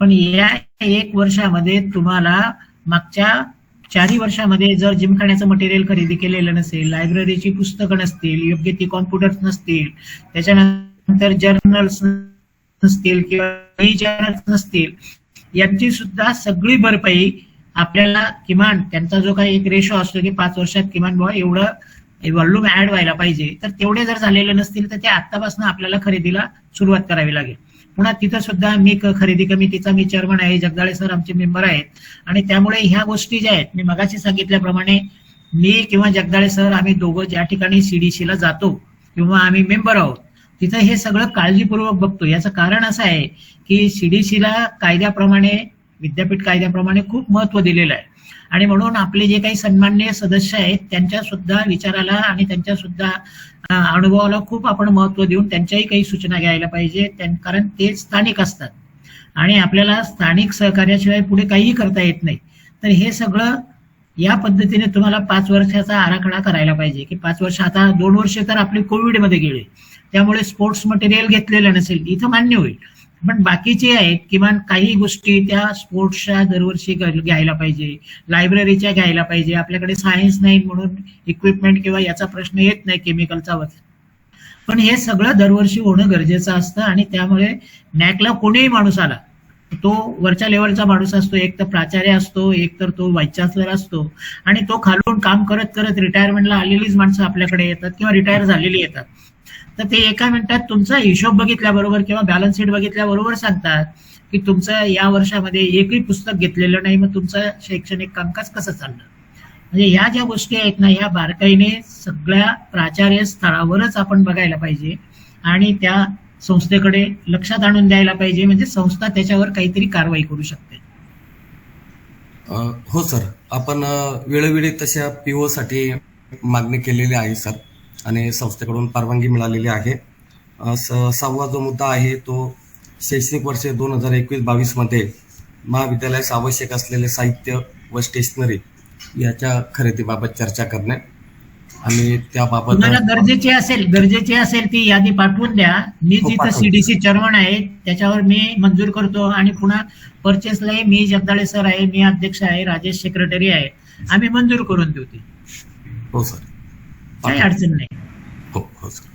पण या 1 वर्षामध्ये तुम्हाला मागच्या 4 वर्षामध्ये जर जिमखान्याचं मटेरियल खरेदी केलेलं नसेल, लायब्ररीची पुस्तकं नसतील, योग्य ती कॉम्प्युटर्स नसतील, त्याच्यानंतर जर्नल्स नसतील किंवा जर्नल्स नसतील, यांची सुद्धा सगळी भरपाई आपल्याला किमान त्यांचा जो काही एक रेशो असतो की 5 वर्षात किमान एवढं व्हॉल्यूम ऍड व्हायला पाहिजे, तर तेवढे जर झालेले नसतील तर ते आतापासून आपल्याला खरेदीला सुरुवात करावी लागेल. पुन्हा तिथं सुद्धा मी खरेदी कमिटीचा मी चेअरमन आहे, जगदाळे सर आमचे मेंबर आहेत, आणि त्यामुळे ह्या गोष्टी ज्या आहेत, मी मगाशी सांगितल्याप्रमाणे मी किंवा जगदाळे सर आम्ही दोघं ज्या ठिकाणी सीडीसीला जातो किंवा आम्ही मेंबर आहोत तिथं हे सगळं काळजीपूर्वक बघतो. याचं कारण असं आहे की सीडीसीला कायद्याप्रमाणे, विद्यापीठ कायद्याप्रमाणे खूप महत्व दिलेलं आहे आणि म्हणून आपले जे काही सन्माननीय सदस्य आहेत त्यांच्या सुद्धा विचाराला आणि त्यांच्या सुद्धा अनुभवाला खूप आपण महत्व देऊन त्यांच्याही काही सूचना घ्यायला पाहिजे, कारण ते स्थानिक असतात आणि आपल्याला स्थानिक सहकार्याशिवाय पुढे काहीही करता येत नाही. तर हे सगळं या पद्धतीने तुम्हाला 5 वर्षाचा आराखडा करायला पाहिजे की 5 वर्ष, आता 2 वर्ष तर आपली कोविडमध्ये गेले, त्यामुळे स्पोर्ट्स मटेरियल घेतलेलं नसेल इथं मान्य होईल, पण बाकीचे आहेत किमान काही गोष्टी त्या स्पोर्ट्सच्या दरवर्षी घ्यायला पाहिजे, लायब्ररीच्या घ्यायला पाहिजे. आपल्याकडे सायन्स नाही म्हणून इक्विपमेंट किंवा याचा प्रश्न येत नाही केमिकलचा, पण हे सगळं दरवर्षी होणं गरजेचं असतं आणि त्यामुळे नॅकला कोणीही माणूस आला, तो वरच्या लेवलचा माणूस असतो, एक तर प्राचार्य असतो, एक तर तो व्हाईस चान्सलर असतो, आणि तो खालून काम करत करत रिटायरमेंटला आलेलीच माणसं आपल्याकडे येतात किंवा रिटायर झालेली येतात. तर ते एका मिनिटात तुमचा हिशोब बघितल्याबरोबर किंवा बॅलन्स शीट बघितल्याबरोबर सांगतात की तुमचं या वर्षामध्ये एकही पुस्तक घेतलेलं नाही, मग तुमचं शैक्षणिक कामकाज कसं चाललं. म्हणजे ह्या ज्या गोष्टी आहेत ना, ह्या बारकाईने सगळ्या प्राचार्य स्तरावरच आपण बघायला पाहिजे आणि त्या संस्थेकडे लक्षात आणून द्यायला पाहिजे, म्हणजे संस्था त्याच्यावर काहीतरी कारवाई करू शकते. हो सर, आपण वेळोवेळी तशा पीओ साठी मागणी केलेली आहे सर आणि संस्थेकडून परवानगी मिळालेली आहे. 6वा जो मुद्दा आहे तो शैक्षणिक वर्ष 2021-22 मध्ये महाविद्यालयास आवश्यक असलेले साहित्य व स्टेशनरी याच्या खरेदीबाबत चर्चा करणे. आणि त्याबाबत तुम्हाला गरजेची असेल ती यादी पाठवून द्या. मी हो, जिथं पाठवतो. सीडीसी चेअरमन आहे त्याच्यावर मी मंजूर करतो आणि पुन्हा परचेसला मी जगदाळे सर आहे, मी अध्यक्ष आहे, राजेश सेक्रेटरी आहे, आम्ही मंजूर करून देऊ ती. हो सर. काही अडचण नाही. हो सर.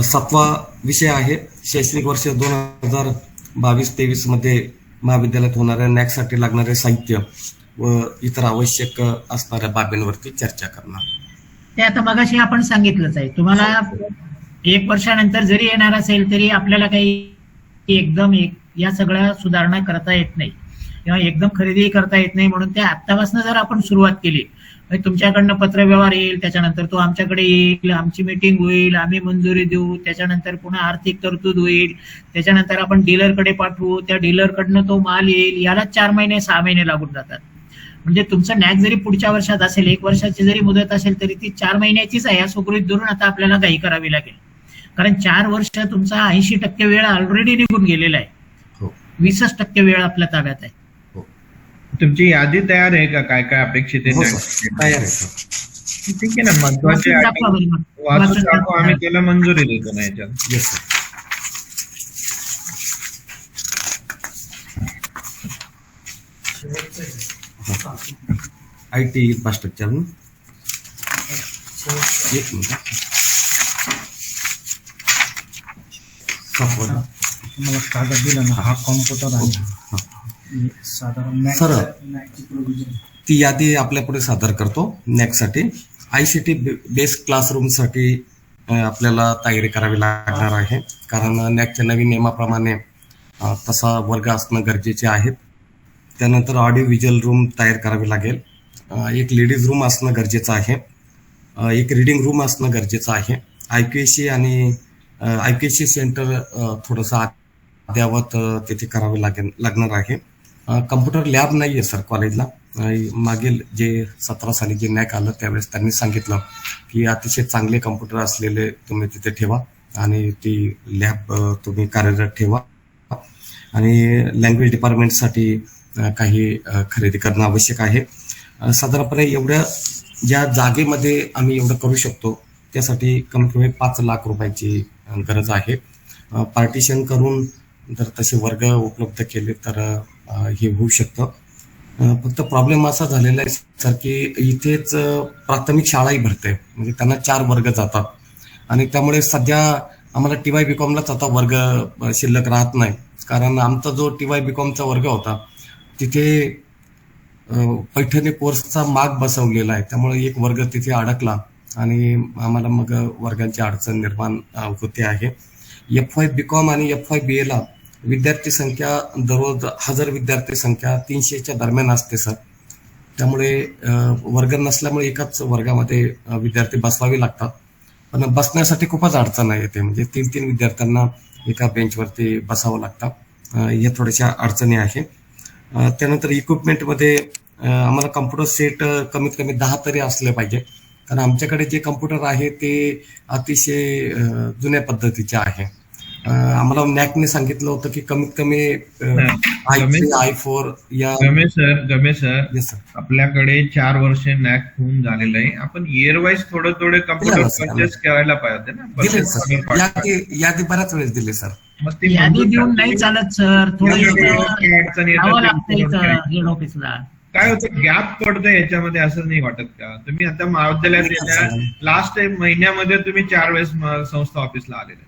7वा विषय आहे शैक्षणिक वर्ष 2022-23 मध्ये महाविद्यालयात होणाऱ्या नॅकसाठी लागणारे साहित्य व इतर आवश्यक असणाऱ्या बाबींवरती चर्चा करणार. ते आता मगाशी आपण सांगितलंच आहे. तुम्हाला 1 वर्षानंतर जरी येणार असेल तरी आपल्याला काही एकदम या सगळ्या सुधारणा करता येत नाही किंवा एकदम खरेदी करता येत नाही. म्हणून त्या आत्तापासून जर आपण सुरुवात केली, म्हणजे तुमच्याकडनं पत्रव्यवहार येईल, त्याच्यानंतर तो आमच्याकडे येईल, आमची मीटिंग होईल, आम्ही मंजुरी देऊ, त्याच्यानंतर पुन्हा आर्थिक तरतूद होईल, त्याच्यानंतर आपण डीलरकडे पाठवू, त्या डीलरकडनं तो माल येईल, याला 4 महिने 6 महिने लागून जातात. म्हणजे तुमचं नॅक जरी पुढच्या वर्षात असेल, 1 वर्षाची जरी मुदत असेल तरी ती 4 महिन्याचीच आहे. या सुगृहीत धरून आता आपल्याला घाई करावी लागेल, कारण 4 वर्ष तुमचा 80% वेळ ऑलरेडी निघून गेलेला आहे. हो. 20% वेळ आपल्या ताब्यात आहे. तुमची यादी तयार आहे का, काय काय अपेक्षित हो आहे? सर, तयार आहे सर. ठीक आहे ना, महत्वाचे वाचून दाखवा बरं मग. वाचून दाखवा, आम्ही त्याला मंजुरी देतो ना याच्यात. Yes sir. IT इन्फ्रास्ट्रक्चर एक मिनिट. सॉफ्टवेअर तुम्हाला कागद दिला ना, हा कॉम्प्युटर आहे साधारण सर, मॅकची प्रोव्हिजन. ती यादी आपल्या पुढे सादर करतो. नॅकसाठी ICT बेस्ड क्लासरूमसाठी आपल्याला तयारी करावी लागणार आहे, कारण नॅकच्या नवीन नियमाप्रमाणे तसा वर्ग असणं गरजेचे आहे. त्यानंतर ऑडिओ व्हिज्युअल रूम तयार करावी लागेल. एक लेडीज रूम असणं गरजेचं आहे. एक रीडिंग रूम असणं गरजेचं आहे. IQAC आणि IQAC सेंटर थोडंसं अद्यावत तिथे करावे लागणार आहे. कम्प्युटर लॅब नाही आहे सर कॉलेजला. मागील जे 17 साली जे नॅक आलं त्यावेळेस त्यांनी सांगितलं की अतिशय चांगले कम्प्युटर असलेले तुम्ही तिथे ठेवा आणि ती लॅब तुम्ही कार्यरत ठेवा. आणि लँग्वेज डिपार्टमेंटसाठी काही खरेदी करणं आवश्यक आहे. साधारणपणे एवढ्या ज्या जागेमध्ये आम्ही एवढं करू शकतो त्यासाठी कमीत कमी 5 लाख रुपयाची गरज आहे. पार्टिशन करून जर तसे वर्ग उपलब्ध केले तर हे होऊ शकतं. फक्त प्रॉब्लेम असा झालेला आहे सर की इथेच प्राथमिक शाळाही भरते, म्हणजे त्यांना 4 वर्ग जातात आणि त्यामुळे सध्या आम्हाला TY BComलाच आता वर्ग शिल्लक राहत नाही, कारण आमचा जो TY BComचा वर्ग होता तिथे पैठणी कोर्सचा माग बसवलेला आहे, त्यामुळे एक वर्ग तिथे अडकला आणि आम्हाला मग वर्गांची अडचण निर्माण होते आहे. FY BCom आणि FY BA विद्यार्थी संख्या दररोज 1000 विद्यार्थी संख्या 300च्या दरम्यान असते सर. त्यामुळे वर्ग नसल्यामुळे एकाच वर्गामध्ये विद्यार्थी बसवावे लागतात, पण बसण्यासाठी खूपच अडचण येते, म्हणजे 3-3 विद्यार्थ्यांना एका बेंचवरती बसावं लागतं. हे थोड्याशा अडचणी आहे. त्यानंतर इक्विपमेंटमध्ये आम्हाला कम्प्युटर सेट कमीत कमी 10 तरी असले पाहिजे, कारण आमच्याकडे जे कम्प्युटर आहे ते अतिशय जुन्या पद्धतीचे आहे. आम्हाला नॅकने सांगितलं होतं की कमीत कमी i4 या. गमेश सर, येस सर. आपल्याकडे 4 वर्ष नॅक होऊन झालेलं आहे. आपण इयर वाईज थोडे कम्प्युटर परचेस करायला पाहिजे ना. दिले सर, यादी बऱ्याच वेळेस दिले सर. मग ती यादी देऊन नाही चालत सर, थोडं अडचण यावं लागतं येतात. इथं हेड ऑफिसला. काय होतं, गॅप पडतं याच्यामध्ये, असं नाही वाटत का? तुम्ही आता महाविद्यालयात लास्ट महिन्यामध्ये तुम्ही 4 वेळेस संस्था ऑफिसला आलेले,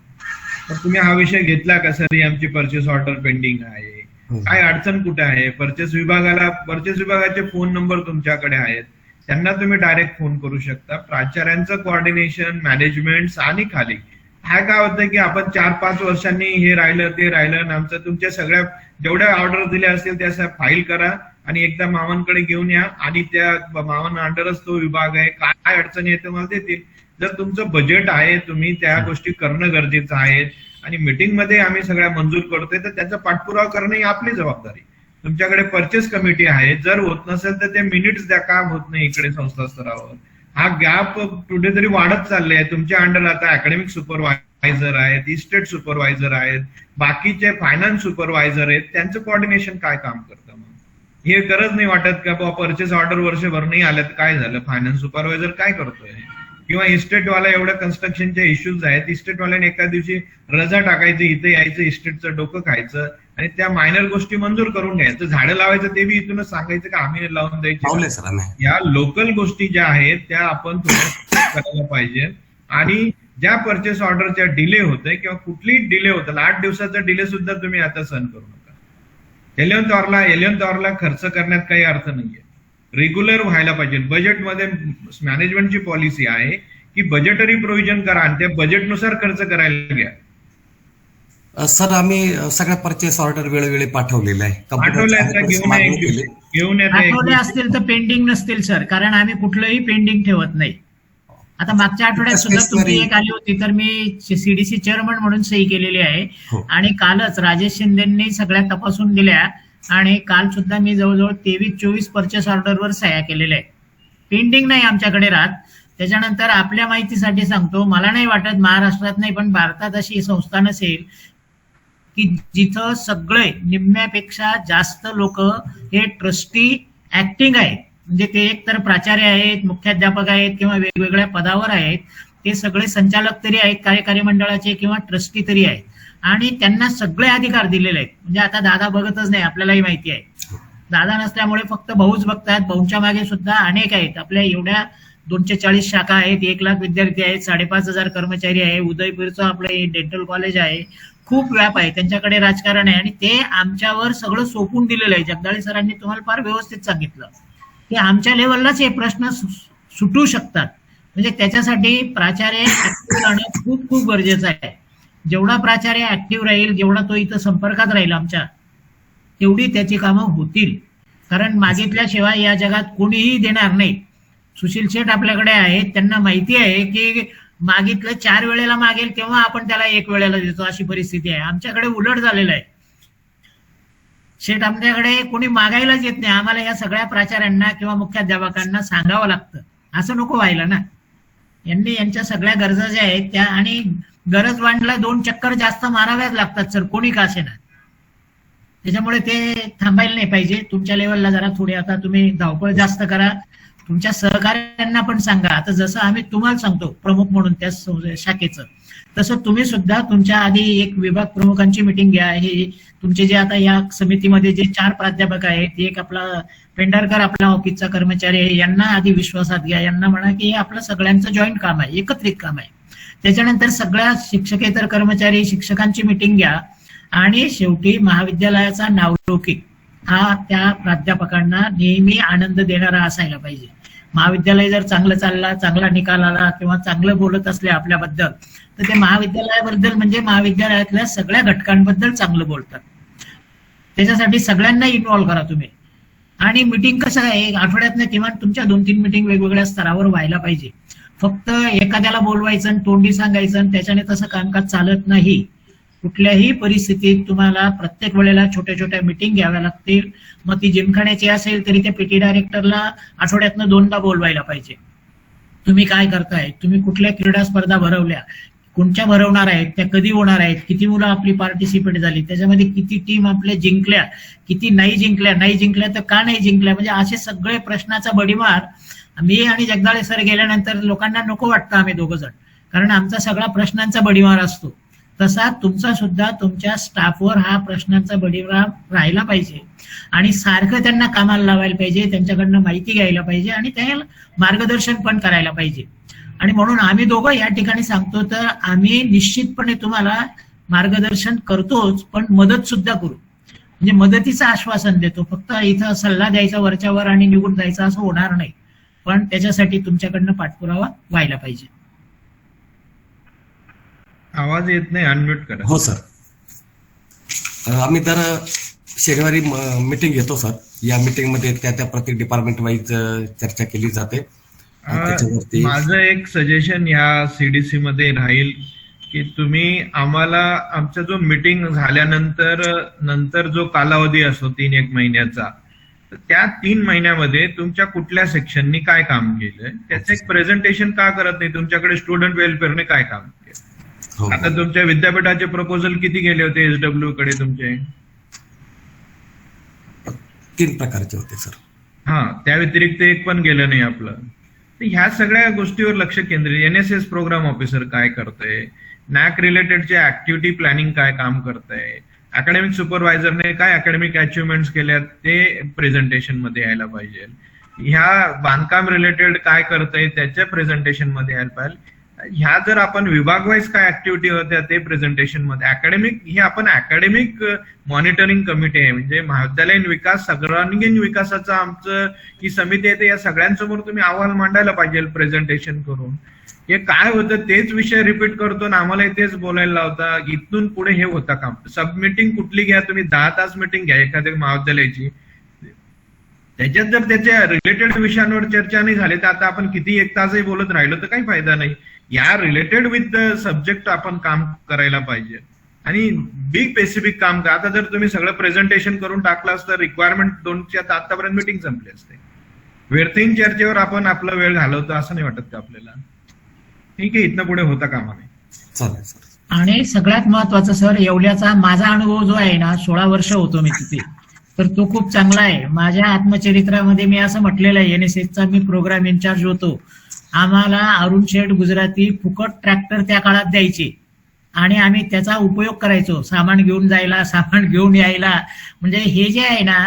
तर तुम्ही हा विषय घेतला का सर ही आमची परचेस ऑर्डर पेंडिंग आहे, काय अडचण कुठे आहे? परचेस विभागाचे फोन नंबर तुमच्याकडे आहेत, त्यांना तुम्ही डायरेक्ट फोन करू शकता. प्राचार्यांचं कोऑर्डिनेशन, मॅनेजमेंट आणि खाली काय होतं की आपण 4-5 वर्षांनी हे राहिलं ते राहिलं आणि आमचं तुमच्या सगळ्या जेवढ्या ऑर्डर दिल्या असतील त्या फाईल करा आणि एकदा मामांकडे घेऊन या आणि त्या मामांना अंडरच तो विभाग आहे, काय अडचणी आहे मला देतील. जर तुमचं बजेट आहे, तुम्ही त्या गोष्टी करणं गरजेचं आहे आणि मीटिंग मध्ये आम्ही सगळ्या मंजूर करतोय तर त्याचा पाठपुरावा करणं ही आपली जबाबदारी. तुमच्याकडे परचेस कमिटी आहे, जर होत नसेल तर ते मिनिट्स द्या, काम होत नाही इकडे संस्था स्तरावर. हा गॅप कुठेतरी वाढत चालले आहे. तुमच्या अंडर आता अकॅडमिक सुपरवायझर आहेत, इस्टेट सुपरवायझर आहेत, बाकीचे फायनान्स सुपरवायझर आहेत, त्यांचं कोऑर्डिनेशन काय काम करतं? मग हे गरज नाही वाटत का बाबा परचेस ऑर्डर वर्षभर नाही आल्यात काय झालं, फायनान्स सुपरवायझर काय करतोय, किंवा इस्टेटवाला एवढ्या कन्स्ट्रक्शनच्या इश्यूज आहेत, इस्टेटवाल्याने एका दिवशी रजा टाकायचं, इथे यायचं, इस्टेटचं डोकं खायचं आणि त्या मायनर गोष्टी मंजूर करून घ्यायचं, झाडं लावायचं ते बी इथूनच सांगायचं का आम्ही लावून द्यायची. सर आम्ही या लोकल गोष्टी ज्या आहेत त्या आपण थोड्या करायला पाहिजे. आणि ज्या परचेस ऑर्डरच्या डिले होतंय किंवा कुठलीही डिले होतं, 8 दिवसाचा डिले सुद्धा तुम्ही आता सहन करू नका. एलियन टॉवरला खर्च करण्यात काही अर्थ नाहीये, रेग्युलर व्हायला पाहिजे. बजेटमध्ये मॅनेजमेंटची पॉलिसी आहे की बजेटरी प्रोव्हिजन करा आणि त्या बजेटनुसार खर्च करायला घ्या. सर आम्ही सगळ्या परचेस ऑर्डर वेळोवेळी पाठवलेल्या आहे. पाठवल्या त्या घेऊन आठवले असतील तर पेंडिंग नसतील सर, कारण आम्ही कुठलंही पेंडिंग ठेवत नाही. आता मागच्या आठवड्यात सुद्धा तुमची एक आली होती तर मी सीडीसी चेअरमन म्हणून सही केलेली आहे आणि कालच राजेश शिंदेंनी सगळ्या तपासून दिल्या आणि काल सुद्धा मी जवळजवळ 23-24 परचेस ऑर्डरवर सह्या केलेल्या आहेत. पेंडिंग नाही आमच्याकडे राहत. त्याच्यानंतर आपल्या माहितीसाठी सांगतो, मला नाही वाटत महाराष्ट्रात नाही पण भारतात अशी संस्था नसेल की जिथं सगळे निम्म्यापेक्षा जास्त लोक हे ट्रस्टी ऍक्टिंग आहेत. म्हणजे ते एकतर प्राचार्य आहेत, मुख्याध्यापक आहेत किंवा वेगवेगळ्या पदावर आहेत, ते सगळे संचालक तरी आहेत कार्यकारी मंडळाचे किंवा ट्रस्टी तरी आहेत आणि त्यांना सगळे अधिकार दिलेले आहेत. म्हणजे आता दादा बघतच नाही, आपल्यालाही माहिती आहे. दादा नसल्यामुळे फक्त भाऊच बघतात. भाऊच्या मागे सुद्धा अनेक आहेत. आपल्या एवढ्या 240 शाखा आहेत, 1 लाख विद्यार्थी आहेत, 5,500 कर्मचारी आहे, उदयपूरचं आपलं डेंटल कॉलेज आहे, खूप व्याप आहे, त्यांच्याकडे राजकारण आहे आणि ते आमच्यावर सगळं सोपून दिलेलं आहे. जगदाळे सरांनी तुम्हाला फार व्यवस्थित सांगितलं की आमच्या लेवललाच हे प्रश्न सुटू शकतात. म्हणजे त्याच्यासाठी प्राचार्य ऍक्टिव्ह राहणं खूप खूप गरजेचं आहे. जेवढा प्राचार्य ऍक्टिव्ह राहील, जेवढा तो इथं संपर्कात राहील आमच्या, तेवढी त्याची कामं होतील. कारण मागितल्याशिवाय या जगात कोणीही देणार नाही. सुशील शेठ आपल्याकडे आहेत, त्यांना माहिती आहे की मागितलं 4 वेळेला मागेल तेव्हा आपण त्याला 1 वेळेला देतो, अशी परिस्थिती आहे. आमच्याकडे उलट झालेलं आहे. शेठ आमच्याकडे कोणी मागायलाच येत नाही. आम्हाला या सगळ्या प्राचार्यांना किंवा मुख्याध्यापकांना सांगावं लागतं. असं नको व्हायला ना. यांनी यांच्या सगळ्या गरजा ज्या आहेत त्या, आणि गरज वाढला 2 चक्कर जास्त माराव्याच लागतात सर, कोणी का असेना. त्याच्यामुळे ते थांबायला नाही पाहिजे. तुमच्या लेवलला जरा थोडी आता तुम्ही धावपळ जास्त करा. तुमच्या सहकार्यांना पण सांगा. आता जसं आम्ही तुम्हाला सांगतो प्रमुख म्हणून त्या शाखेचं, तसं तुम्ही सुद्धा तुमच्या आधी एक विभाग प्रमुखांची मिटिंग घ्या. हे तुमचे जे आता या समितीमध्ये जे 4 प्राध्यापक आहेत, एक आपला पेंढारकर आपला ऑफिसचा कर्मचारी आहे, यांना आधी विश्वासात घ्या. यांना म्हणा की हे आपलं सगळ्यांचं जॉईंट काम आहे, एकत्रित काम आहे. त्याच्यानंतर सगळ्या शिक्षकेतर कर्मचारी शिक्षकांची मिटिंग घ्या आणि शेवटी महाविद्यालयाचा नावलौकिक हा त्या प्राध्यापकांना नेहमी आनंद देणारा असायला पाहिजे. महाविद्यालय जर चांगलं चालला, चांगला निकाल आला किंवा चांगलं बोलत असले आपल्याबद्दल, तर ते महाविद्यालयाबद्दल म्हणजे महाविद्यालयातल्या सगळ्या घटकांबद्दल चांगलं बोलतात. त्याच्यासाठी सगळ्यांना इन्व्हॉल्व करा तुम्ही. आणि मिटिंग कसं आहे, आठवड्यातनं किमान तुमच्या 2-3 मिटिंग वेगवेगळ्या स्तरावर व्हायला पाहिजे. फक्त एखाद्याला बोलवायचं आणि तोंडी सांगायचं आणि त्याच्याने तसं कामकाज चालत नाही. कुठल्याही परिस्थितीत तुम्हाला प्रत्येक वेळेला छोट्या छोट्या मिटिंग घ्याव्या लागतील. मग ती जिमखान्याची असेल तरी त्या पीटी डायरेक्टरला आठवड्यातनं 2दा बोलवायला पाहिजे. तुम्ही काय करताय, तुम्ही कुठल्या क्रीडा स्पर्धा भरवल्या, कोणत्या भरवणार आहेत, त्या कधी होणार आहेत, किती मुलं आपली पार्टिसिपेट झाली, त्याच्यामध्ये किती टीम आपल्या जिंकल्या, किती नाही जिंकल्या तर का नाही जिंकल्या. म्हणजे असे सगळे प्रश्नाचा बडीमार मी आणि जगदाळे सर गेल्यानंतर लोकांना नको वाटतं आम्ही 2 जण, कारण आमचा सगळा प्रश्नांचा बडीमार असतो. तसा तुमचा सुद्धा तुमच्या स्टाफवर हा प्रश्नांचा बडीमार राहिला पाहिजे आणि सारखं त्यांना कामाला लावायला पाहिजे, त्यांच्याकडनं माहिती घ्यायला पाहिजे आणि त्याला मार्गदर्शन पण करायला पाहिजे. आणि म्हणून आम्ही दोघं या ठिकाणी सांगतो, तर आम्ही निश्चितपणे तुम्हाला मार्गदर्शन करतोच, पण मदत सुद्धा करू. म्हणजे मदतीचं आश्वासन देतो. फक्त इथं सल्ला द्यायचा वरच्यावर आणि निघून जायचा असं होणार नाही, पण त्याच्यासाठी तुमच्याकडनं पाठपुरावा व्हायला पाहिजे. आवाज येत नाही, अनम्यूट करा. हो सर, आम्ही दर शनिवारी मीटिंग घेतो सर. या मीटिंगमध्ये त्या प्रत्येक डिपार्टमेंट वाईज चर्चा केली जाते. माझं एक सजेशन ह्या सीडीसी मध्ये राहील की तुम्ही आम्हाला आमचा जो मीटिंग झाल्यानंतर जो कालावधी असतो 3-1 महिन्याचा, तर त्या 3 महिन्यामध्ये तुमच्या कुठल्या सेक्शननी काय काम केलंय त्याचं एक प्रेझेंटेशन का करत नाही. तुमच्याकडे स्टुडंट वेलफेअरने काय काम केलं. आता तुमच्या विद्यापीठाचे प्रपोजल किती गेले होते SW कडे तुमचे? 3 प्रकारचे होते सर. हा, त्या व्यतिरिक्त एक पण गेलं नाही आपलं. तर ह्या सगळ्या गोष्टीवर लक्ष केंद्रित, एनएसएस प्रोग्राम ऑफिसर काय करतंय, नॅक रिलेटेडचे ऍक्टिव्हिटी प्लॅनिंग काय काम करतंय, अकॅडमिक सुपरवायझरने काय अकॅडमिक अचिव्हमेंट्स केल्यात ते प्रेझेंटेशन मध्ये यायला पाहिजे, ह्या बांधकाम रिलेटेड काय करतंय त्याच्या प्रेझेंटेशन मध्ये यायला पाहिजे, ह्या जर आपण विभाग वाईज काय ऍक्टिव्हिटी होत्या ते प्रेझेंटेशन मध्ये, अकॅडमिक ही आपण अकॅडमिक मॉनिटरिंग कमिटी आहे, म्हणजे महाविद्यालयीन विकास सर्वांगीण विकासाचं आमचं ही समिती आहे, या सगळ्यांसमोर तुम्ही अहवाल मांडायला पाहिजे प्रेझेंटेशन करून. हे काय होतं तेच विषय रिपीट करतो ना आम्हाला तेच बोलायला लावता. इथून पुढे हे होतं काम. सब मीटिंग कुठली घ्या तुम्ही, 10 तास मीटिंग घ्या एखाद्या महाविद्यालयाची, त्याच्यात जर त्याच्या रिलेटेड विषयांवर चर्चा नाही झाली तर आता आपण किती 1 तासही बोलत राहिलो तर काही फायदा नाही. या रिलेटेड विथ सब्जेक्ट आपण काम करायला पाहिजे आणि बिग स्पेसिफिक काम करा. आता जर तुम्ही सगळं प्रेझेंटेशन करून टाकलं असतं रिक्वायरमेंट 2च्या आतापर्यंत मीटिंग संपली असते. व्यर्थहीन चर्चेवर आपण आपला वेळ घालवतो असं नाही वाटत का आपल्याला? ठीक आहे, इथनं पुढे होता कामा नाही. चालेल सर. आणि सगळ्यात महत्वाचं सर, येवल्याचा माझा अनुभव जो आहे ना, 16 वर्ष होतो मी तिथे, तर तो खूप चांगला आहे. माझ्या आत्मचरित्रामध्ये मी असं म्हटलेलं आहे, एनएसएसचा मी प्रोग्राम इन्चार्ज होतो, आम्हाला अरुण शेठ गुजराती फुकट ट्रॅक्टर त्या काळात द्यायचे आणि आम्ही त्याचा उपयोग करायचो, सामान घेऊन जायला, सामान घेऊन यायला. म्हणजे हे जे आहे ना,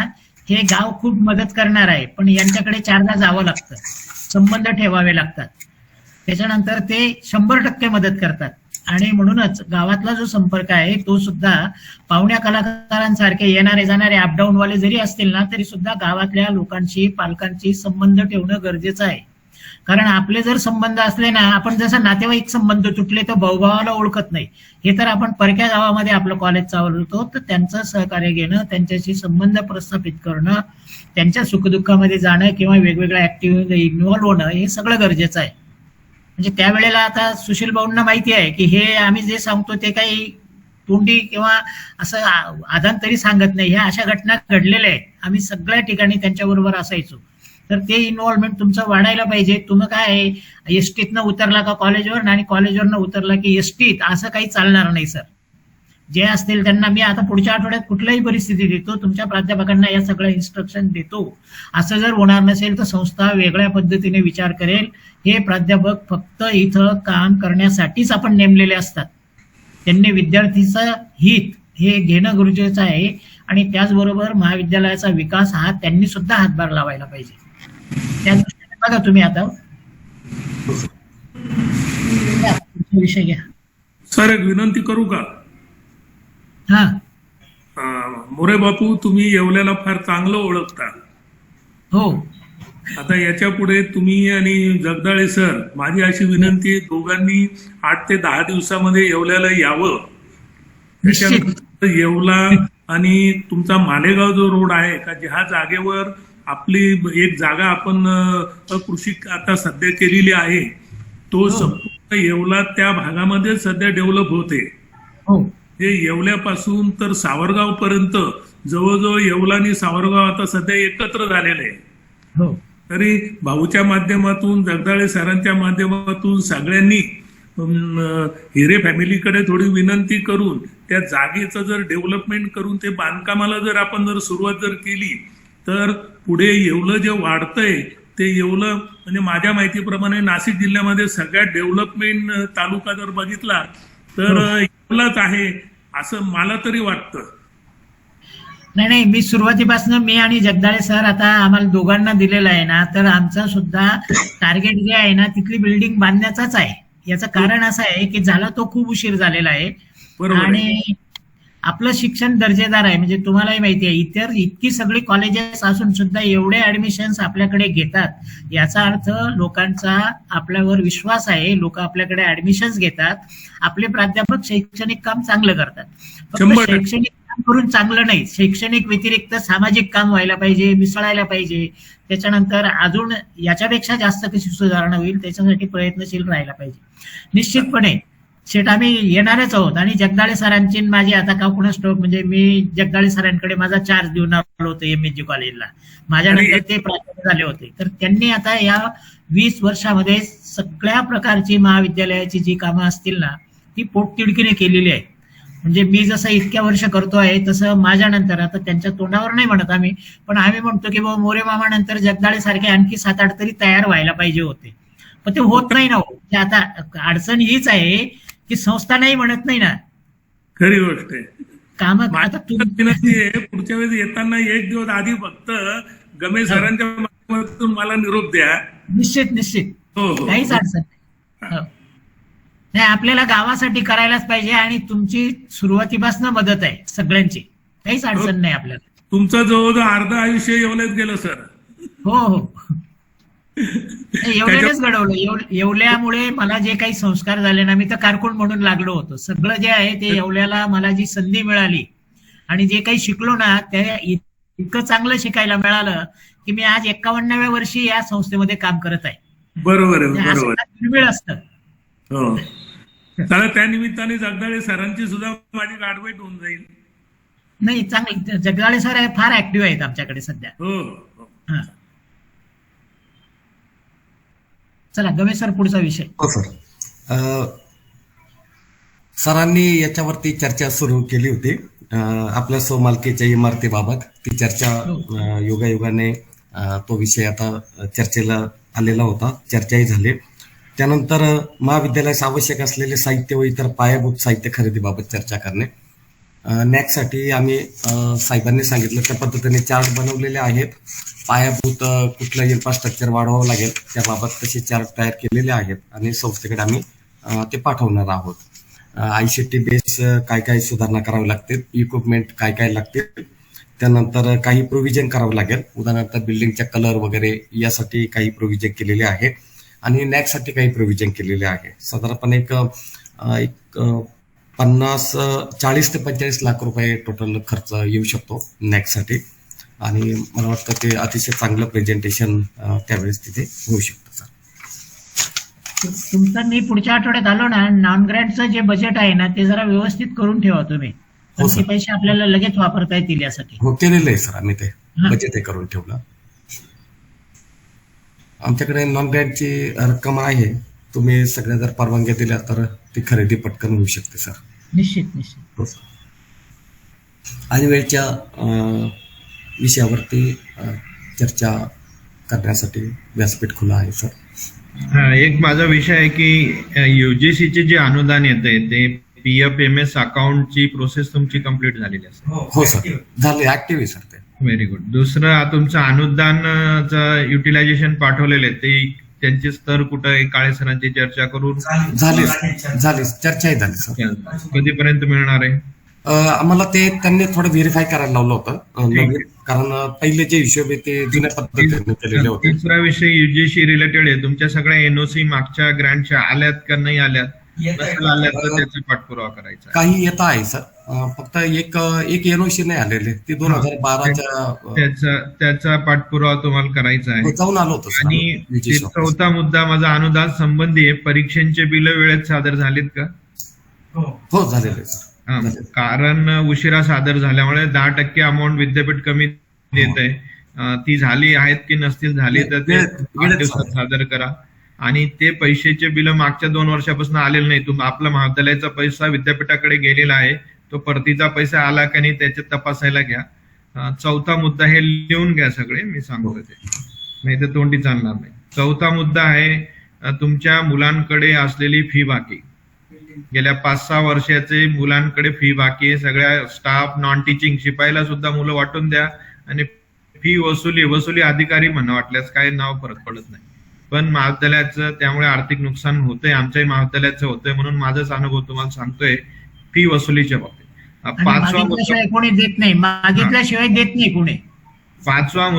हे गाव खूप मदत करणार आहे, पण यांच्याकडे 4दा जावं लागतं, संबंध ठेवावे लागतात, त्याच्यानंतर ते 100% मदत करतात. आणि म्हणूनच गावातला जो संपर्क आहे तो सुद्धा पाहुण्या कलाकारांसारखे येणारे जाणारे अपडाऊन वाले जरी असतील ना तरी सुद्धा गावातल्या लोकांशी, पालकांशी संबंध ठेवणं गरजेचं आहे. कारण आपले जर संबंध असले ना, आपण जसं नातेवाईक संबंध तुटले तर भाऊभावाला ओळखत नाही, हे तर आपण परक्या गावामध्ये आपलं कॉलेज चालवतो तर त्यांचं सहकार्य घेणं, त्यांच्याशी संबंध प्रस्थापित करणं, त्यांच्या सुखदुःखामध्ये जाणं किंवा वेगवेगळ्या ऍक्टिव्हिटी इन्व्हॉल्व्ह होणं हे सगळं गरजेचं आहे. म्हणजे त्यावेळेला आता सुशील भाऊंना माहिती आहे की हे आम्ही जे सांगतो ते काही तोंडी किंवा असं आदान तरी सांगत नाही, ह्या अशा घटना घडलेल्या आहेत, आम्ही सगळ्या ठिकाणी त्यांच्याबरोबर असायचो. तर ते इन्व्हॉल्वमेंट तुमचं वाढायला पाहिजे. तुम्ही काय आहे, एसटीतनं उतरला का कॉलेजवर आणि कॉलेजवरनं उतरला की एसटीत, असं काही चालणार नाही सर. जे असतील त्यांना मी आता पुढच्या आठवड्यात कुठल्याही परिस्थिती देतो, तुमच्या प्राध्यापकांना या सगळ्या इन्स्ट्रक्शन देतो. असं जर होणार नसेल तर संस्था वेगळ्या पद्धतीने विचार करेल. हे प्राध्यापक फक्त इथं काम करण्यासाठीच आपण नेमलेले असतात, त्यांनी विद्यार्थीचं हित हे घेणं गरजेचं आहे आणि त्याचबरोबर महाविद्यालयाचा विकास हा त्यांनी सुद्धा हातभार लावायला पाहिजे. त्या दृष्टीने बघा तुम्ही आता विषय घ्या. सर, एक विनंती करू का? हा, मोरे बापू, तुम्ही येवल्याला फार चांगलं ओळखता. हो, आता याच्या पुढे तुम्ही आणि जगदाळे सर, माझी अशी विनंती आहे, दोघांनी 8 ते 10 दिवसामध्ये येवल्याला यावं. त्याच्यानंतर येवला आणि तुमचा मालेगाव जो रोड आहे का, ज्या जागेवर आपली एक जागा आपण कृषी आता सध्या केलेली आहे, तो संपूर्ण येवला त्या भागामध्ये सध्या डेव्हलप होते. हो, हे येवल्यापासून तर सावरगाव पर्यंत जवळजवळ येवला आणि सावरगाव आता सध्या एकत्र झालेले आहे. हो, तरी भाऊच्या माध्यमातून, जगदाळे सरांच्या माध्यमातून सगळ्यांनी हिरे फॅमिलीकडे थोडी विनंती करून त्या जागेचं जर डेव्हलपमेंट करून ते बांधकामाला जर आपण जर सुरुवात जर केली तर पुढे येवलं जे वाढतंय ते येवलं, म्हणजे माझ्या माहितीप्रमाणे नाशिक जिल्ह्यामध्ये सगळ्यात डेव्हलपमेंट तालुका जर बघितला तर येवलाच आहे असं मला तरी वाटतं. नाही, मी सुरुवातीपासून मी आणि जगदाळे सर आता आम्हाला दोघांना दिलेलं आहे ना, तर आमचा सुद्धा टार्गेट जे आहे ना तिथली बिल्डिंग बांधण्याचाच आहे. याचं कारण असं आहे की झाला तो खूप उशीर झालेला आहे आणि आपलं शिक्षण दर्जेदार आहे. म्हणजे तुम्हालाही माहिती आहे, इतर इतकी सगळी कॉलेजेस असून सुद्धा एवढे ऍडमिशन्स आपल्याकडे घेतात, याचा अर्थ लोकांचा आपल्यावर विश्वास आहे, लोक आपल्याकडे ऍडमिशन्स घेतात, आपले प्राध्यापक शैक्षणिक काम चांगलं करतात. फक्त शैक्षणिक काम करून चांगलं नाही, शैक्षणिक व्यतिरिक्त सामाजिक काम व्हायला पाहिजे, मिसळायला पाहिजे. त्याच्यानंतर अजून याच्यापेक्षा जास्त कशी सुधारणा होईल त्याच्यासाठी प्रयत्नशील राहायला पाहिजे. निश्चितपणे शेट आम्ही येणारच आहोत आणि जगदाळे सरांची माझी आता का पुन्हा स्टॉक, म्हणजे मी जगदाळे सरांकडे माझा चार्ज देऊन आलो होतो MSG कॉलेजला, माझ्यानंतर ते प्राध्यापक झाले होते. तर त्यांनी आता या 20 वर्षामध्ये सगळ्या प्रकारची महाविद्यालयाची जी कामं असतील ना ती पोटतिडकीने केलेली आहेत. म्हणजे मी जसं इतक्या वर्ष करतोय तसं माझ्या नंतर, आता त्यांच्या तोंडावर नाही म्हणत आम्ही, पण आम्ही म्हणतो की बाबा मोरे मामा नंतर जगदाळे सारखे आणखी 7-8 तरी तयार व्हायला पाहिजे होते, पण ते होत नाही ना हो. म्हणजे आता अडचण हीच आहे की संस्था नाही म्हणत नाही ना खरी गोष्ट आहे. काम. आता माझी विनंती आहे, पुढच्या वेळेस येताना एक दिवस आधी फक्त गमे सरांच्या माध्यमातून मला निरोप द्या. निश्चित हो. काहीच अडचण नाही. हो. नाही, आपल्याला गावासाठी करायलाच पाहिजे आणि तुमची सुरुवातीपासून मदत आहे सगळ्यांची, काहीच अडचण नाही आपल्याला. तुमचं जवळजवळ अर्ध आयुष्य येवल्यात गेलं सर. हो येवल्यानेच घडवलं. येवल्यामुळे मला जे काही संस्कार झाले ना, मी तर कारकून म्हणून लागलो होतो. सगळं जे आहे ते येवल्याला मला जी संधी मिळाली आणि जे काही शिकलो ना, ते इतकं चांगलं शिकायला मिळालं की मी आज 51व्या वर्षी या संस्थेमध्ये काम करत आहे. बरोबर आहे, असं बरोबर. दुर्मिळ असतं. हो, चला त्या निमित्ताने जगदाळे सरांची सुद्धा माझी गाठभेट होऊन जाईल. नाही, चांगलं. जगदाळे सर फार ऍक्टिव्ह आहेत आमच्याकडे सध्या. हो. हा. चला गमेश सर, पुढचा विषय. हो सर. सरांनी याच्यावरती चर्चा सुरू केली होती. आपल्या स्वमालकीच्या इमारतीबाबत ती चर्चा योगायोगाने तो विषय आता चर्चेला आलेला होता, चर्चाही झाली. त्यानंतर महाविद्यालयास आवश्यक असलेले साहित्य व इतर पायाभूत साहित्य खरेदीबाबत चर्चा करणे. नॅकसाठी आम्ही साहेबांनी सांगितलं त्या पद्धतीने चार्ट बनवलेले आहेत. पायाभूत कुठलं इन्फ्रास्ट्रक्चर वाढवावं लागेल त्याबाबत तसे चार्ट तयार केलेले आहेत आणि संस्थेकडे आम्ही ते पाठवणार आहोत. ICT बेस काय काय सुधारणा करावी लागते, इक्विपमेंट काय काय लागतील, त्यानंतर काही प्रोव्हिजन करावं लागेल. उदाहरणार्थ बिल्डिंगच्या कलर वगैरे यासाठी काही प्रोव्हिजन केलेले आहे आणि नॅकसाठी काही प्रोव्हिजन केलेले आहे. साधारणपणे एक 40 ते 45 लाख रुपये टोटल खर्च येऊ शकतो नॅकसाठी आणि मला वाटतं ते अतिशय चांगलं प्रेझेंटेशन त्यावेळेस तिथे होऊ शकतं सर. तुमचं मी पुढच्या आठवड्यात आलो ना, नॉन ग्रँटचं जे बजेट आहे ना ते जरा व्यवस्थित करून ठेवा तुम्ही. हो ते सर. पैसे आपल्याला लगेच वापरता येतील यासाठी. हो, केलेलं आहे सर आम्ही ते हा. बजेट करून ठेवलं. आमच्याकडे नॉन ग्रँटची रक्कम आहे. तुम्ही सगळ्या जर परवानग्या दिल्या तर ती खरेदी पटकन होऊ शकते सर. निश्चित. हो सर. आणि वेळच्या विषयावरती चर्चा करण्यासाठी व्यासपीठ खुला आहे सर. एक माझा विषय आहे की युजीसीचे जे अनुदान येते ते PFMS अकाउंटची प्रोसेस तुमची कम्प्लीट झालेली असेल. हो सर, झाले, ऍक्टिव्ह आहे सर ते. Very good. दुसरं, तुमचं अनुदानचं युटिलायझेशन पाठवलेलं आहे ते त्यांचे स्तर कुठं आहे? काळे सरांची चर्चा करून झाली चर्चाही झाली सर. कधीपर्यंत मिळणार आहे? आम्हाला ते त्यांनी थोडं व्हेरीफाय करायला लावलं होतं नवीन, कारण पहिले जे हिशोब आहे ते जुन्या पद्धतीने केलेले होते. तिसरा विषय युजीसी रिलेटेड आहे. तुमच्या सगळ्या NOC मागच्या ग्रँटच्या आल्यात का नाही आल्यात? नसेल आल्यात तर त्याचा पाठपुरावा करायचा. काही येत आहे सर, फक्त एक NOC नाही आलेले, ती 2012च्या त्याचा पाठपुरावा तुम्हाला करायचा आहे. जाऊन आलो होतो सर. आणि चौथा मुद्दा माझा अनुदान संबंधी आहे. परीक्षांचे बिल वेळेत सादर झालीत का? हो, झालेले सर. कारण उशिरा सादर झाल्यामुळे 10% अमाऊंट विद्यापीठ कमी देत आहे. ती झाली आहेत की नसतील झाली तर ते 8 दिवसात सादर करा. आणि ते पैशाचे बिल मागच्या 2 वर्षापासून आलेले नाही. आपला महाविद्यालयाचा पैसा विद्यापीठाकडे गेलेला आहे, तो परतीचा पैसा आला का नाही त्याचे तपासायला घ्या. चौथा मुद्दा, हे लिहून घ्या सगळे, मी सांगतो ते, नाही तर तोंडी चालणार नाही. चौथा मुद्दा आहे तुमच्या मुलांकडे असलेली फी बाकी. गेल्या 5-6 वर्षाचे मुलांकडे फी बाकी आहे. सगळ्या स्टाफ, नॉन टीचिंग, शिपाईला सुद्धा मुलं वाटून द्या आणि फी वसुली अधिकारी म्हणा, वाटल्यास काय नाव फरक पडत नाही. पण महाविद्यालयाचं त्यामुळे आर्थिक नुकसान होतंय, आमच्याही महाविद्यालयाचं होतंय, म्हणून माझाच अनुभव तुम्हाला सांगतोय फी वसुलीच्या बाबतीत. मागितल्याशिवाय कोणी देत नाही, मागितल्याशिवाय देत नाही कोणी. पाचवा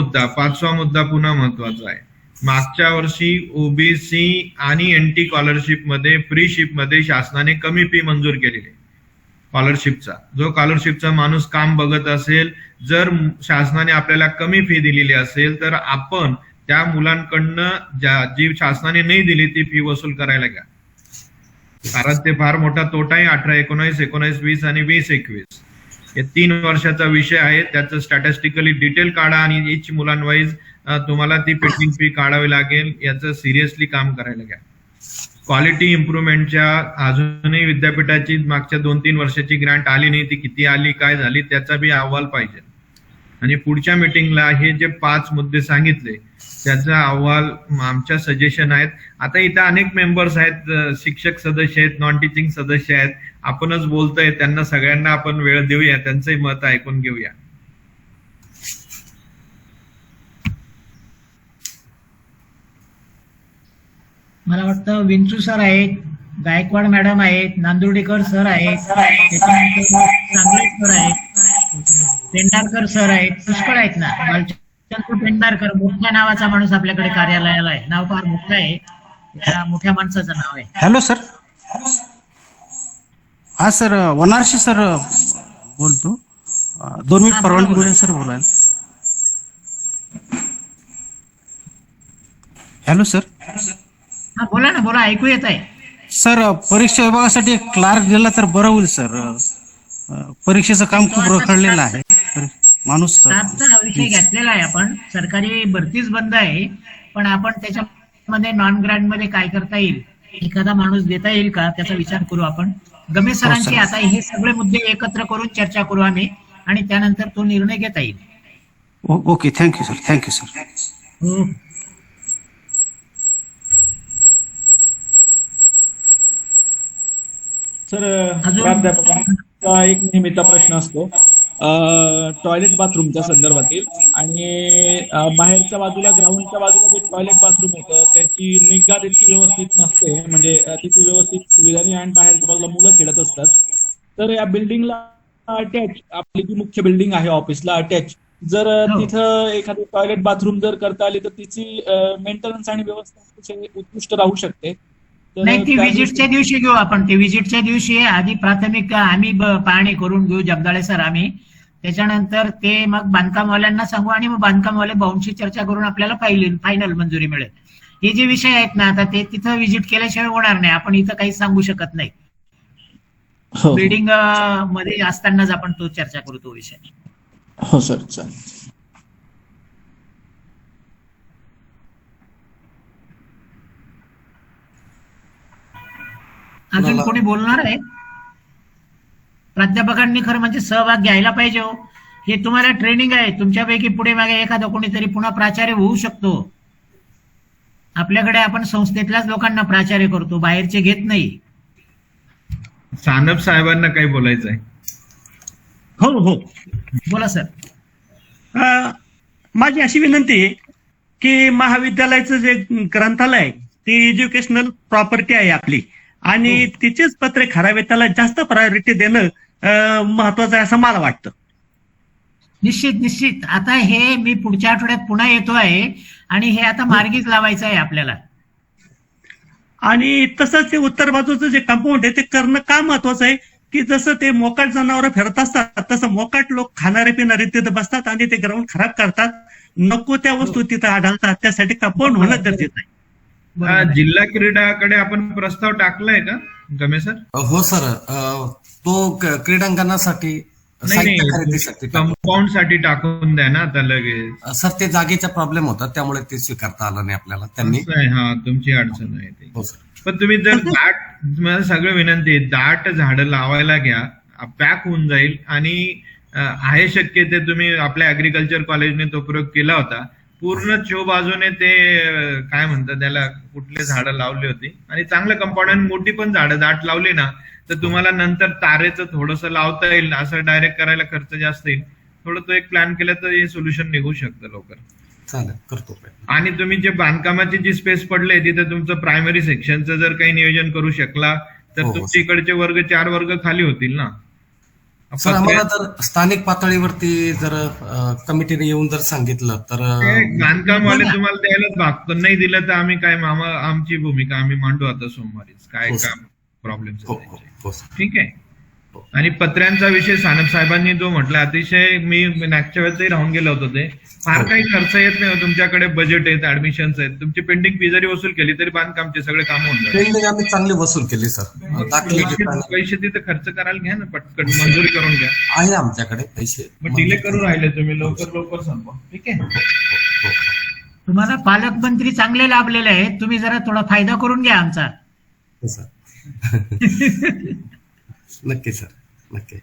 मुद्दा पुन्हा महत्वाचा आहे. मागच्या वर्षी OBC आणि NT स्कॉलरशिप मध्ये फ्रीशिप मध्ये शासनाने कमी फी मंजूर केलेली आहे. स्कॉलरशिपचा जो स्कॉलरशिपचा माणूस काम बघत असेल, जर शासनाने आपल्याला कमी फी दिलेली असेल तर आपण त्या मुलांकडनं जी शासनाने नाही दिली ती फी वसूल करायला घ्या. कारण ते फार मोठा तोटा आहे. 18-19, 19-20 आणि 20-21 हे 3 वर्षाचा विषय आहे. त्याचं स्टॅटिस्टिकली डिटेल काढा आणि इच मुलांवाईज तुम्हाला ती पेंडिंग फी काढावी लागेल. याचं सिरियसली काम करायला घ्या. क्वालिटी इम्प्रुव्हमेंटच्या अजूनही विद्यापीठाची मागच्या 2-3 वर्षाची ग्रँट आली नाही, ती किती आली, काय झाली, त्याचा बी अहवाल पाहिजे. आणि पुढच्या मीटिंगला हे जे 5 मुद्दे सांगितले त्याचा अहवाल आमच्या सजेशन आहेत. आता इथं अनेक मेंबर्स आहेत, शिक्षक सदस्य आहेत, नॉन टीचिंग सदस्य आहेत, आपणच बोलतोय, त्यांना सगळ्यांना आपण वेळ देऊया, त्यांचंही मत ऐकून घेऊया. मला वाटतं विंचू सर आहेत, गायकवाड मॅडम आहेत, नांदुर्डेकर सर आहेत, त्याच्यानंतर चांगले सर आहेत, पेंढारकर सर आहेत, पुष्कळ आहेत ना. बालचंद्र पेंढारकर मोठ्या नावाचा माणूस आपल्याकडे कार्यालयाला आहे, नाव फार मोठं आहे, त्या मोठ्या माणसाचं नाव आहे. Hello sir. हा सर, वनारशी सर बोलतो. 2 मिनिट परवानगी मिळेल सर बोलायला. Hello sir. हा बोला ना, बोला, ऐकू येत आहे. सर, परीक्षा विभागासाठी एक क्लार्क दिला तर बरं होईल सर. परीक्षेचं काम खूप रखडलेलं आहे. माणूस स्टाफचा विषय घेतलेला आहे आपण. सरकारी भरतीच बंद आहे, पण आपण त्याच्यामध्ये नॉन ग्रँट मध्ये काय करता येईल, एखादा माणूस देता येईल का, त्याचा विचार करू आपण. गमेश सरांची आता हे सगळे मुद्दे एकत्र करून चर्चा करू आम्ही, आणि त्यानंतर तो निर्णय घेता येईल. Okay, thank you sir. Thank you sir. हो. सर, अजून? प्राध्यापकांचा एक नेहमीचा प्रश्न असतो टॉयलेट बाथरूमच्या संदर्भातील, आणि बाहेरच्या बाजूला, ग्राउंडच्या बाजूला जे टॉयलेट बाथरूम होतं त्याची निगा तितकी व्यवस्थित नसते, म्हणजे तिथे व्यवस्थित सुविधा नाही, आणि बाहेरच्या बाजूला मुलं खेळत असतात. तर या बिल्डिंगला अटॅच, आपली जी मुख्य बिल्डिंग आहे ऑफिसला अटॅच, जर तिथं एखादी टॉयलेट बाथरूम जर करता आली तर तिची मेंटेनन्स आणि व्यवस्था अतिशय उत्कृष्ट राहू शकते. नाही, ती व्हिजिटच्या दिवशी घेऊ आपण. ते व्हिजिटच्या दिवशी आधी प्राथमिक आम्ही पाहणी करून घेऊ, जगदाळे सर आम्ही. त्याच्यानंतर ते मग बांधकामवाल्यांना सांगू, आणि मग बांधकामवाले भाऊंशी चर्चा करून आपल्याला फायनल मंजुरी मिळेल. हे जे विषय आहेत ना, आता ते तिथं व्हिजिट केल्याशिवाय होणार नाही. आपण इथं काही सांगू शकत नाही. बिल्डिंग मध्ये असतानाच आपण तो चर्चा करू तो विषय. हो सर, चालेल. अजून कोणी बोलणार आहे? प्राध्यापकांनी खरं म्हणजे सहभाग घ्यायला पाहिजे हो. हे तुम्हाला ट्रेनिंग आहे. तुमच्यापैकी पुढे मागे एखादा कोणीतरी पुन्हा प्राचार्य होऊ शकतो. आपल्याकडे आपण संस्थेतल्याच लोकांना प्राचार्य करतो, बाहेरचे घेत नाही. सानप साहेबांना काही बोलायचं आहे? हो हो, बोला सर. माझी अशी विनंती आहे की महाविद्यालयाचं जे ग्रंथालय आहे ते एज्युकेशनल प्रॉपर्टी आहे आपली, आणि तिचेच पत्रे खरावे, त्याला जास्त प्रायोरिटी देणं महत्वाचं आहे असं मला वाटतं. निश्चित. आता हे मी पुढच्या आठवड्यात पुन्हा येतो आहे, आणि हे आता मार्गीच लावायचं आहे आपल्याला. आणि तसंच ते उत्तर बाजूचं जे कंपाऊंड आहे ते करणं का महत्वाचं आहे की जसं ते मोकाट जनावरं फिरत असतात तसं मोकाट लोक खाणारे पिणारे तिथं बसतात आणि ते ग्राउंड खराब करतात, नको त्या वस्तू तिथं आढळतात. त्यासाठी कंपाऊंड होणं गरजेचं आहे. जिल्हा क्रीडाकडे आपण प्रस्ताव टाकलाय का गमेश सर? हो सर, तो क्रीडांगणासाठी साहित्य खरेदीसाठी कंपाऊंड साठी टाकून द्या ना आता लगेच. सर, ते जागेचा प्रॉब्लेम होता त्यामुळे ते स्वीकारता आलं नाही आपल्याला. त्यांनी हा, तुमची अडचण आहे ती. हो सर. पण तुम्ही जर मला सगळं विनंती आहे, दाट झाडं लावायला घ्या, पॅक होऊन जाईल. आणि आहे शक्य ते तुम्ही आपल्या ऍग्रिकल्चर कॉलेजने तो प्रयोग केला होता, पूर्ण बाजूने ते काय म्हणतात त्याला, कुठले झाडं लावली होती, आणि चांगलं कंपाऊंड आणि मोठी पण झाडं दाट लावली ना तर तुम्हाला नंतर तारेचं थोडंसं लावता येईल. असं डायरेक्ट करायला खर्च जास्त येईल. थोडं तो एक प्लॅन केला तर हे सोल्युशन निघू शकतं लवकर. चालेल, करतो. आणि तुम्ही जे बांधकामाची जी स्पेस पडले तिथे तुमचं प्रायमरी सेक्शनचं जर काही नियोजन करू शकला तर तुमच्या इकडचे वर्ग 4 वर्ग खाली होतील ना. सर, आम्हाला जर स्थानिक पातळीवरती जर कमिटीने येऊन जर सांगितलं तर बांधकामवाले तुम्हाला द्यायलाच भागतो. नाही दिलं तर आम्ही काय, आमची भूमिका आम्ही मांडू आता सोमवारीच. काय काम प्रॉब्लेम. ठीक आहे. आणि पत्र्यांचा विषय सानप साहेबांनी जो म्हटला, अतिशय मी मागच्या वेळेसही राहून गेलो होतो. ते फार काही खर्च येत नाही. तुमच्याकडे बजेट आहेत, ऍडमिशन्स आहेत, तुमची पेंडिंग फी जरी वसूल केली तरी बांधकामचे सगळे काम होऊन जातात. पेंडिंग आम्ही चांगली वसूल केली सर. पैसे तिथे खर्च करायला घ्या ना, पटकन मंजुरी करून घ्या. आहे आमच्याकडे पैसे. मग डिले करून राहिले तुम्ही, लवकर संपवा. ठीक आहे. तुम्हाला पालकमंत्री चांगले लाभलेले आहेत, तुम्ही जरा थोडा फायदा करून घ्या आमचा. हो सर. नक्की सर, नक्की.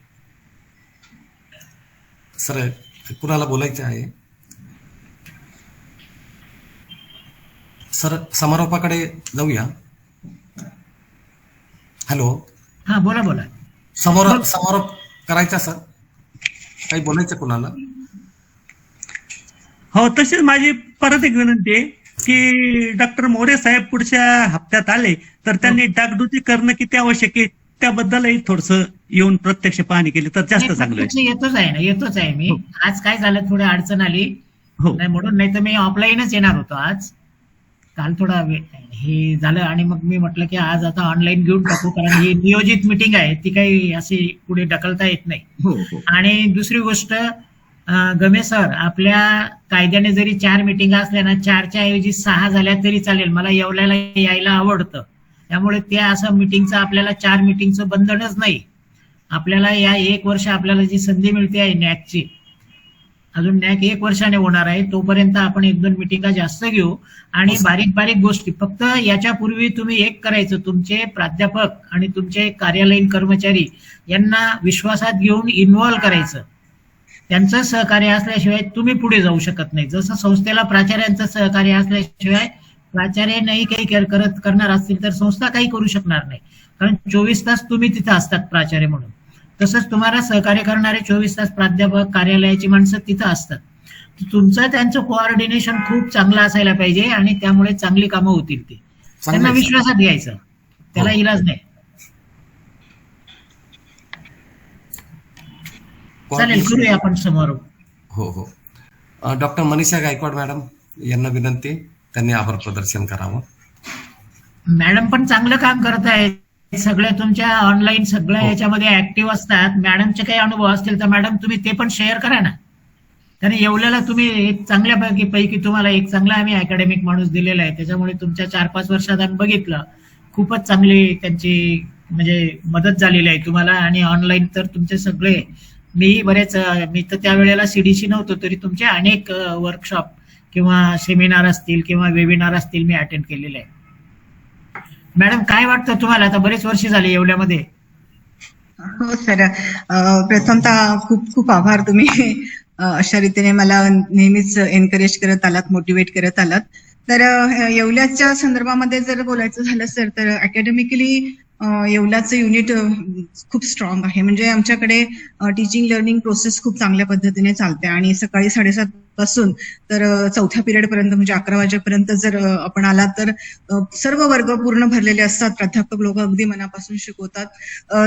सर कुणाला बोलायचं आहे? सर समारोपाकडे जाऊया. हॅलो, हा बोला बोला. समारोप करायचा सर, काही बोलायचं कुणाला? हो, तशीच माझी परत एक विनंती आहे की डॉक्टर मोरे साहेब पुढच्या हप्त्यात आले तर त्यांनी डागडुजी करणं किती आवश्यक आहे त्याबद्दलही थोडस येऊन प्रत्यक्ष पाहणी केली तर जास्त चांगलं आहे. येतोच आहे मी. आज काय झालं, थोडी अडचण आली हो, नाही म्हणून, नाही तर मी ऑफलाईनच येणार होतो आज. काल थोडा हे झालं आणि मग मी म्हटलं की आज आता ऑनलाईन घेऊन टाकू, कारण ही नियोजित मिटिंग आहे, ती काही अशी पुढे ढकलता येत नाही. हो, हो. आणि दुसरी गोष्ट, गमे सर, आपल्या कायद्याने जरी 4 मिटिंग असल्या ना, 4च्या ऐवजी 6 झाल्या तरी चालेल. मला येवल्याला यायला आवडतं, त्यामुळे त्या असं मिटिंगचं आपल्याला 4 मिटिंगचं बंधनच नाही. आपल्याला या 1 वर्ष आपल्याला जी संधी मिळते आहे नॅकची, अजून नॅक 1 वर्षाने होणार आहे, तोपर्यंत आपण 1-2 मिटिंगा जास्त घेऊ. आणि बारीक बारीक गोष्टी फक्त याच्यापूर्वी तुम्ही एक करायचं, तुमचे प्राध्यापक आणि तुमचे कार्यालयीन कर्मचारी यांना विश्वासात घेऊन इन्व्हॉल्व करायचं. त्यांचं सहकार्य असल्याशिवाय तुम्ही पुढे जाऊ शकत नाही. जसं संस्थेला प्राचार्यांचं सहकार्य असल्याशिवाय प्राचार्य नाही काही करणार असतील तर संस्था काही करू शकणार नाही, कारण 24 तास तुम्ही तिथं असतात प्राचार्य म्हणून. तसंच तुम्हाला सहकार्य करणारे 24 तास प्राध्यापक, कार्यालयाची माणसं तिथं असतात. तुमचं त्यांचं कोऑर्डिनेशन खूप चांगलं असायला पाहिजे आणि त्यामुळे चांगली कामं होतील. ती त्यांना विश्वासात घ्यायचं, त्याला इलाज नाही. चालेल, करूया आपण समारोप. हो हो. डॉक्टर मनीषा गायकवाड मॅडम यांना विनंती, त्यांनी आभार प्रदर्शन करावं. मॅडम पण चांगलं काम करत आहेत, सगळ्या तुमच्या ऑनलाईन सगळ्या याच्यामध्ये ऍक्टिव्ह असतात. मॅडमचे काही अनुभव असतील तर मॅडम तुम्ही ते पण शेअर करा ना. कारण येवल्याला तुम्ही एक चांगल्यापैकी तुम्हाला एक चांगला आम्ही अकॅडमिक माणूस दिलेला आहे, त्याच्यामुळे तुमच्या 4-5 वर्षात आम्ही बघितलं, खूपच चांगली त्यांची म्हणजे मदत झालेली आहे तुम्हाला. आणि ऑनलाईन तर तुमचे सगळे, मी तर त्यावेळेला सीडीसी नव्हतो तरी तुमचे अनेक वर्कशॉप किंवा सेमिनार असतील किंवा वेबिनार असतील मी अटेंड केलेले आहे. मॅडम काय वाटतं तुम्हाला, आता बरेच वर्ष झाले येवल्यामध्ये? हो सर, प्रथमतः खूप खूप आभार. तुम्ही अशा रीतीने मला नेहमीच एनकरेज करत आलात, मोटिवेट करत आलात. तर येवल्याच्या संदर्भामध्ये जर बोलायचं झालं सर, तर अकॅडमिकली येवल्याचं युनिट खूप स्ट्रॉंग आहे. म्हणजे आमच्याकडे टीचिंग लर्निंग प्रोसेस खूप चांगल्या पद्धतीने चालते आणि सकाळी 7:30 पासून तर 4थ्या पिरियड पर्यंत म्हणजे 11 वाजेपर्यंत जर आपण आलात तर सर्व वर्ग पूर्ण भरलेले असतात. प्राध्यापक लोक अगदी मनापासून शिकवतात.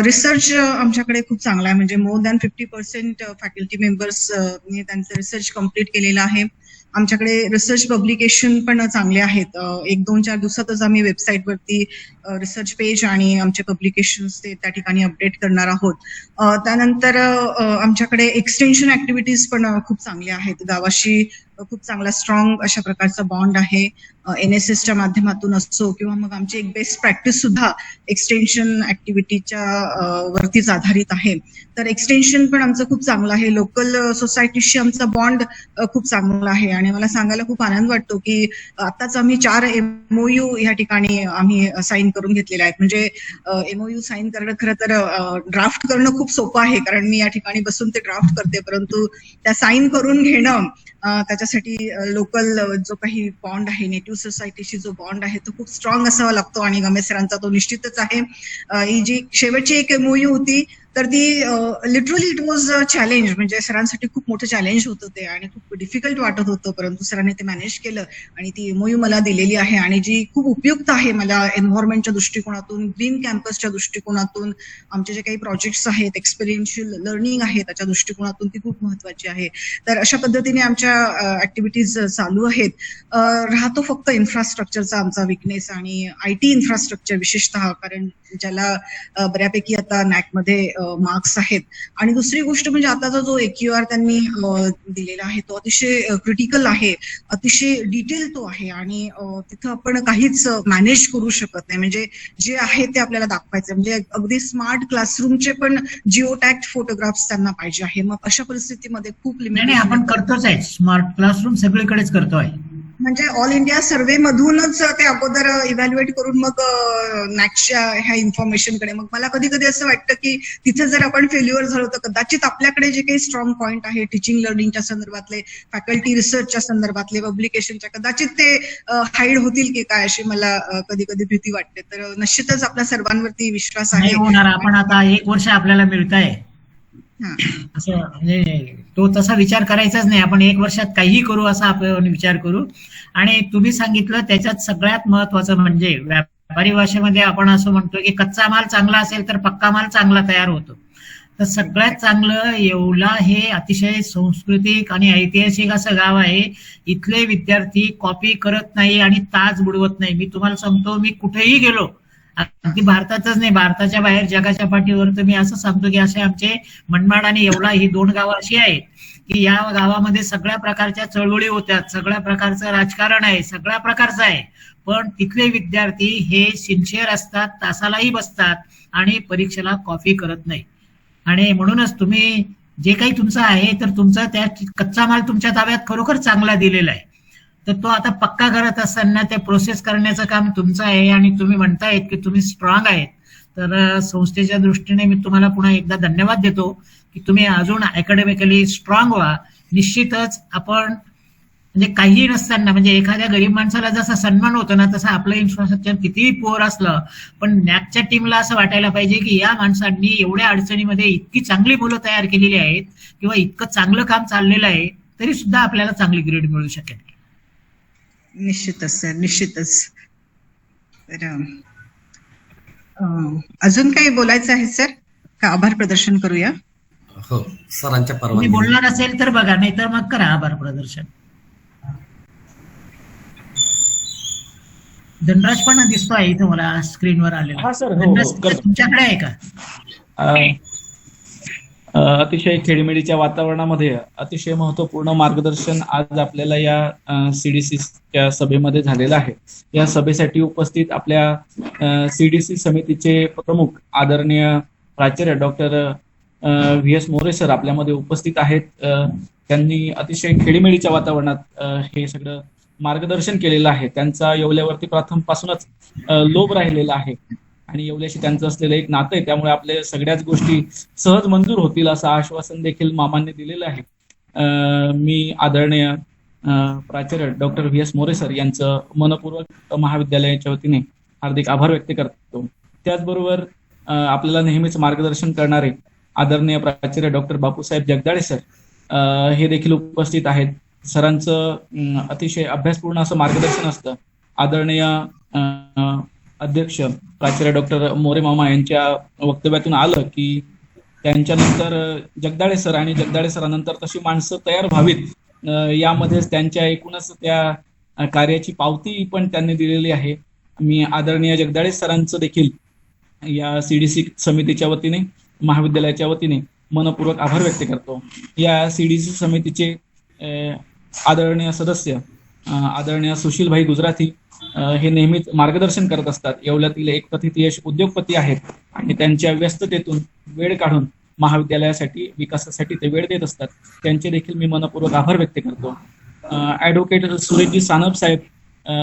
रिसर्च आमच्याकडे खूप चांगला आहे, म्हणजे मोर दॅन 50% फॅकल्टी मेंबर्स त्यांचं रिसर्च कम्प्लीट केलेलं आहे. आमच्याकडे रिसर्च पब्लिकेशन पण चांगले आहेत. 1-2-4 दिवसातच आम्ही वेबसाईटवरती रिसर्च पेज आणि आमचे पब्लिकेशन्स ते त्या ठिकाणी अपडेट करणार आहोत. त्यानंतर आमच्याकडे एक्सटेन्शन ऍक्टिव्हिटीज पण खूप चांगल्या आहेत. गावाशी खूप चांगला स्ट्रॉंग अशा प्रकारचा बॉन्ड आहे. NSSच्या माध्यमातून असो किंवा मग आमची एक बेस्ट प्रॅक्टिस सुद्धा एक्सटेन्शन ऍक्टिव्हिटीच्या वरतीच आधारित आहे. तर एक्सटेन्शन पण आमचं खूप चांगलं आहे. लोकल सोसायटीशी आमचा बॉन्ड खूप चांगला आहे आणि मला सांगायला खूप आनंद वाटतो की आताच आम्ही 4 MOU या ठिकाणी आम्ही साईन करून घेतलेले आहेत. म्हणजे MOU साईन करणं खरं तर ड्राफ्ट करणं खूप सोपं आहे, कारण मी या ठिकाणी बसून ते ड्राफ्ट करते, परंतु त्या साईन करून घेणं त्याच्यासाठी लोकल जो काही बॉन्ड आहे, नेटिव्ह सोसायटीशी जो बॉन्ड आहे तो खूप स्ट्रॉंग असावा लागतो आणि गमे सरांचा तो निश्चितच आहे. ही जी शेवटची एक MOU होती तर ती literally it was a challenge, म्हणजे सरांसाठी खूप मोठं चॅलेंज होतं ते आणि खूप डिफिकल्ट वाटत होतं, परंतु सरांनी ते मॅनेज केलं आणि ती MOU मला दिलेली आहे आणि जी खूप उपयुक्त आहे मला एन्व्हायरमेंटच्या दृष्टिकोनातून, ग्रीन कॅम्पसच्या दृष्टिकोनातून, आमचे जे काही प्रोजेक्ट्स आहेत, एक्सपिरियन्शियल लर्निंग आहे त्याच्या दृष्टिकोनातून ती खूप महत्वाची आहे. तर अशा पद्धतीने आमच्या ऍक्टिव्हिटीज चालू आहेत. राहतो फक्त इन्फ्रास्ट्रक्चरचा आमचा विकनेस आणि IT इन्फ्रास्ट्रक्चर विशेषतः, कारण ज्याला बऱ्यापैकी आता नॅकमध्ये मार्क्स आहेत. आणि दुसरी गोष्ट म्हणजे आताचा जो AQR त्यांनी दिलेला आहे तो अतिशय क्रिटिकल आहे, अतिशय डिटेल तो आहे आणि तिथं आपण काहीच मॅनेज करू शकत नाही. म्हणजे जे आहे ते आपल्याला दाखवायचं, म्हणजे अगदी स्मार्ट क्लासरूमचे पण जिओ टॅग्ड फोटोग्राफ्स त्यांना पाहिजे आहे. मग अशा परिस्थितीमध्ये खूप लिमिटेड आपण करतोच आहे, स्मार्ट क्लासरूम सगळीकडेच करतोय. म्हणजे ऑल इंडिया सर्व्हे मधूनच ते अगोदर इव्हॅल्युएट करून मग नॅकच्या ह्या इन्फॉर्मेशनकडे. मग मला कधी कधी असं वाटतं की तिथे जर आपण फेल्युअर झालो तर कदाचित आपल्याकडे जे काही स्ट्रॉंग पॉईंट आहे टीचिंग लर्निंगच्या संदर्भातले, फॅकल्टी रिसर्चच्या संदर्भातले, पब्लिकेशनच्या, कदाचित ते हाईड होतील की काय अशी मला कधी कधी भीती वाटते. तर निश्चितच आपल्या सर्वांवरती विश्वास नाही आहे. होणार. आपण आता 1 वर्ष आपल्याला मिळतंय हा. असं म्हणजे तो तसा विचार करायचाच नाही. आपण 1 वर्षात काहीही करू असा आपण विचार करू. आणि तुम्ही सांगितलं त्याच्यात सगळ्यात महत्वाचं म्हणजे व्यापारी भाषेमध्ये आपण असं म्हणतो की कच्चा माल चांगला असेल तर पक्का माल चांगला तयार होतो. तर सगळ्यात चांगलं येवला हे अतिशय सांस्कृतिक आणि ऐतिहासिक असं गाव आहे. इथले विद्यार्थी कॉपी करत नाही आणि ताज बुडवत नाही. मी तुम्हाला सांगतो, मी कुठेही गेलो, अगदी भारतातच नाही, भारताच्या बाहेर जगाच्या पाठीवर, तर मी असं सांगतो की असे आमचे मनमाड आणि येवला ही 2 गावं अशी आहेत की या गावामध्ये सगळ्या प्रकारच्या चळवळी होत्यात, सगळ्या प्रकारचं राजकारण आहे, सगळ्या प्रकारचं आहे. पण तिथले विद्यार्थी हे सिन्सिअर असतात, तासालाही बसतात आणि परीक्षेला कॉपी करत नाही. आणि म्हणूनच तुम्ही जे काही तुमचं आहे तर तुमचा त्या कच्चा माल तुमच्या ताब्यात खरोखर चांगला दिलेला आहे. तर तो आता पक्का करत असताना ते प्रोसेस करण्याचं काम तुमचं आहे. आणि तुम्ही म्हणतायत की तुम्ही स्ट्रॉंग आहेत, तर संस्थेच्या दृष्टीने मी तुम्हाला पुन्हा एकदा धन्यवाद देतो की तुम्ही अजून अकॅडमिकली स्ट्रॉंग व्हा. निश्चितच आपण म्हणजे काही नसताना, म्हणजे एखाद्या गरीब माणसाला जसा सन्मान होतो ना, तसा आपलं इन्फ्रास्ट्रक्चर कितीही पुअर असलं पण नॅकच्या टीमला असं वाटायला पाहिजे की या माणसांनी एवढ्या अडचणीमध्ये इतकी चांगली मुलं तयार केलेली आहेत किंवा इतकं चांगलं काम चाललेलं आहे तरी सुद्धा आपल्याला चांगली ग्रेड मिळू शकेल. निश्चितच सर, निश्चितच. तर अजून काही बोलायचं आहे सर का आभार प्रदर्शन करूया? हो, सरांच्या तुम्ही परवानगी. बोलणार असेल तर बघा, नाही तर मग करा आभार प्रदर्शन. धनराज पण दिसतोय इथं मला स्क्रीनवर आलेला. हा सर, हो, धनराज, करतो. तुमच्याकडे आहे का? अतिशय खेळीमेळीच्या वातावरणामध्ये अतिशय महत्वपूर्ण मार्गदर्शन आज आपल्याला या सीडीसीच्या सभेमध्ये झालेलं आहे. या सभेसाठी उपस्थित आपल्या सीडीसी समितीचे प्रमुख आदरणीय प्राचार्य डॉक्टर व्ही.एस. मोरे सर आपल्यामध्ये उपस्थित आहेत. त्यांनी अतिशय खेळीमेळीच्या वातावरणात हे सगळं मार्गदर्शन केलेलं आहे. त्यांचा येवल्यावरती प्रथमपासूनच लोभ राहिलेला आहे आणि येवल्याशी त्यांचं असलेलं एक नातं आहे. त्यामुळे आपल्या सगळ्याच गोष्टी सहज मंजूर होतील असं आश्वासन देखील मामांनी दिलेलं आहे. मी आदरणीय प्राचार्य डॉक्टर व्ही.एस. मोरे सर यांचं मनपूर्वक महाविद्यालयाच्या वतीने हार्दिक आभार व्यक्त करतो. त्याचबरोबर आपल्याला नेहमीच मार्गदर्शन करणारे आदरणीय डॉक्टर बापूसाहेब जगदाळे सर हे देखील उपस्थित आहेत. सरांचं अतिशय अभ्यासपूर्ण असं मार्गदर्शन असतं. आदरणीय अध्यक्ष प्राचार्य डॉक्टर मोरे मामा यांच्या वक्तव्यातून आलं की त्यांच्यानंतर जगदाळे सर आणि जगदाळे सरांनंतर तशी माणसं तयार व्हावीत, यामध्येच त्यांच्या एकूणच त्या कार्याची पावती पण त्यांनी दिलेली आहे. मी आदरणीय जगदाळे सरांचं देखील या सीडीसी समितीच्या वतीने महाविद्यालयाच्या वतीने मनपूर्वक आभार व्यक्त करतो. या सीडीसी समितीचे आदरणीय सदस्य आदरणीय सुशीलभाई गुजराती हे नेहमीच मार्गदर्शन करत असतात. येवल्यातील एक कथित यश उद्योगपती आहेत आणि त्यांच्या व्यस्ततेतून वेळ काढून महाविद्यालयासाठी विकासासाठी ते वेळ देत असतात. त्यांचे देखील मी मनपूर्वक आभार व्यक्त करतो. ॲडव्होकेट सुरेशजी सानप साहेब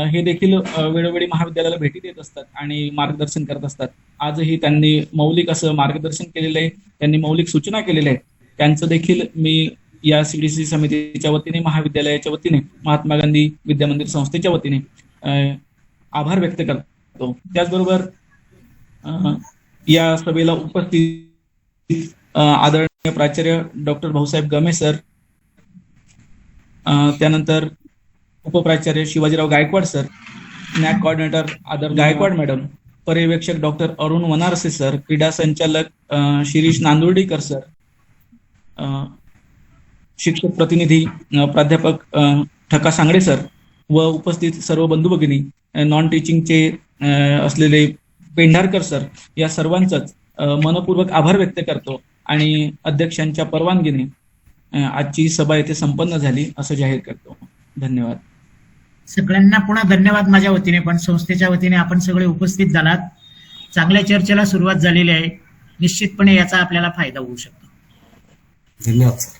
हे देखील वेळोवेळी महाविद्यालयाला भेटी देत असतात आणि मार्गदर्शन करत असतात. आजही त्यांनी मौलिक असं मार्गदर्शन केलेलं आहे, त्यांनी मौलिक सूचना केलेल्या आहेत. त्यांचं देखील मी या सीडीसी समितीच्या वतीने महाविद्यालयाच्या वतीने महात्मा गांधी विद्यामंदिर संस्थेच्या वतीने आभार व्यक्त करतो. त्याचबरोबर या सभेला उपस्थित आदरणीय प्राचार्य डॉक्टर भाऊसाहेब गमे सर, त्यानंतर उपप्राचार्य शिवाजीराव गायकवाड सर, नॅक कोऑर्डिनेटर आदर गायकवाड मॅडम, पर्यवेक्षक डॉक्टर अरुण वनारसे सर, क्रीडा संचालक शिरीष नांदुर्डीकर सर, शिक्षक प्रतिनिधी प्राध्यापक ठका सांगडे सर व उपस्थित सर्व बंधू भगिनी, नॉन टीचिंगचे असलेले पेंढारकर सर, या सर्वांचाच मनपूर्वक आभार व्यक्त करतो आणि अध्यक्षांच्या परवानगीने आजची सभा येथे संपन्न झाली असं जाहीर करतो. धन्यवाद. सगळ्यांना पुन्हा धन्यवाद माझ्या वतीने, पण संस्थेच्या वतीने आपण सगळे उपस्थित झालात. चांगल्या चर्चेला सुरुवात झालेली आहे. निश्चितपणे याचा आपल्याला फायदा होऊ शकतो. धन्यवाद सर.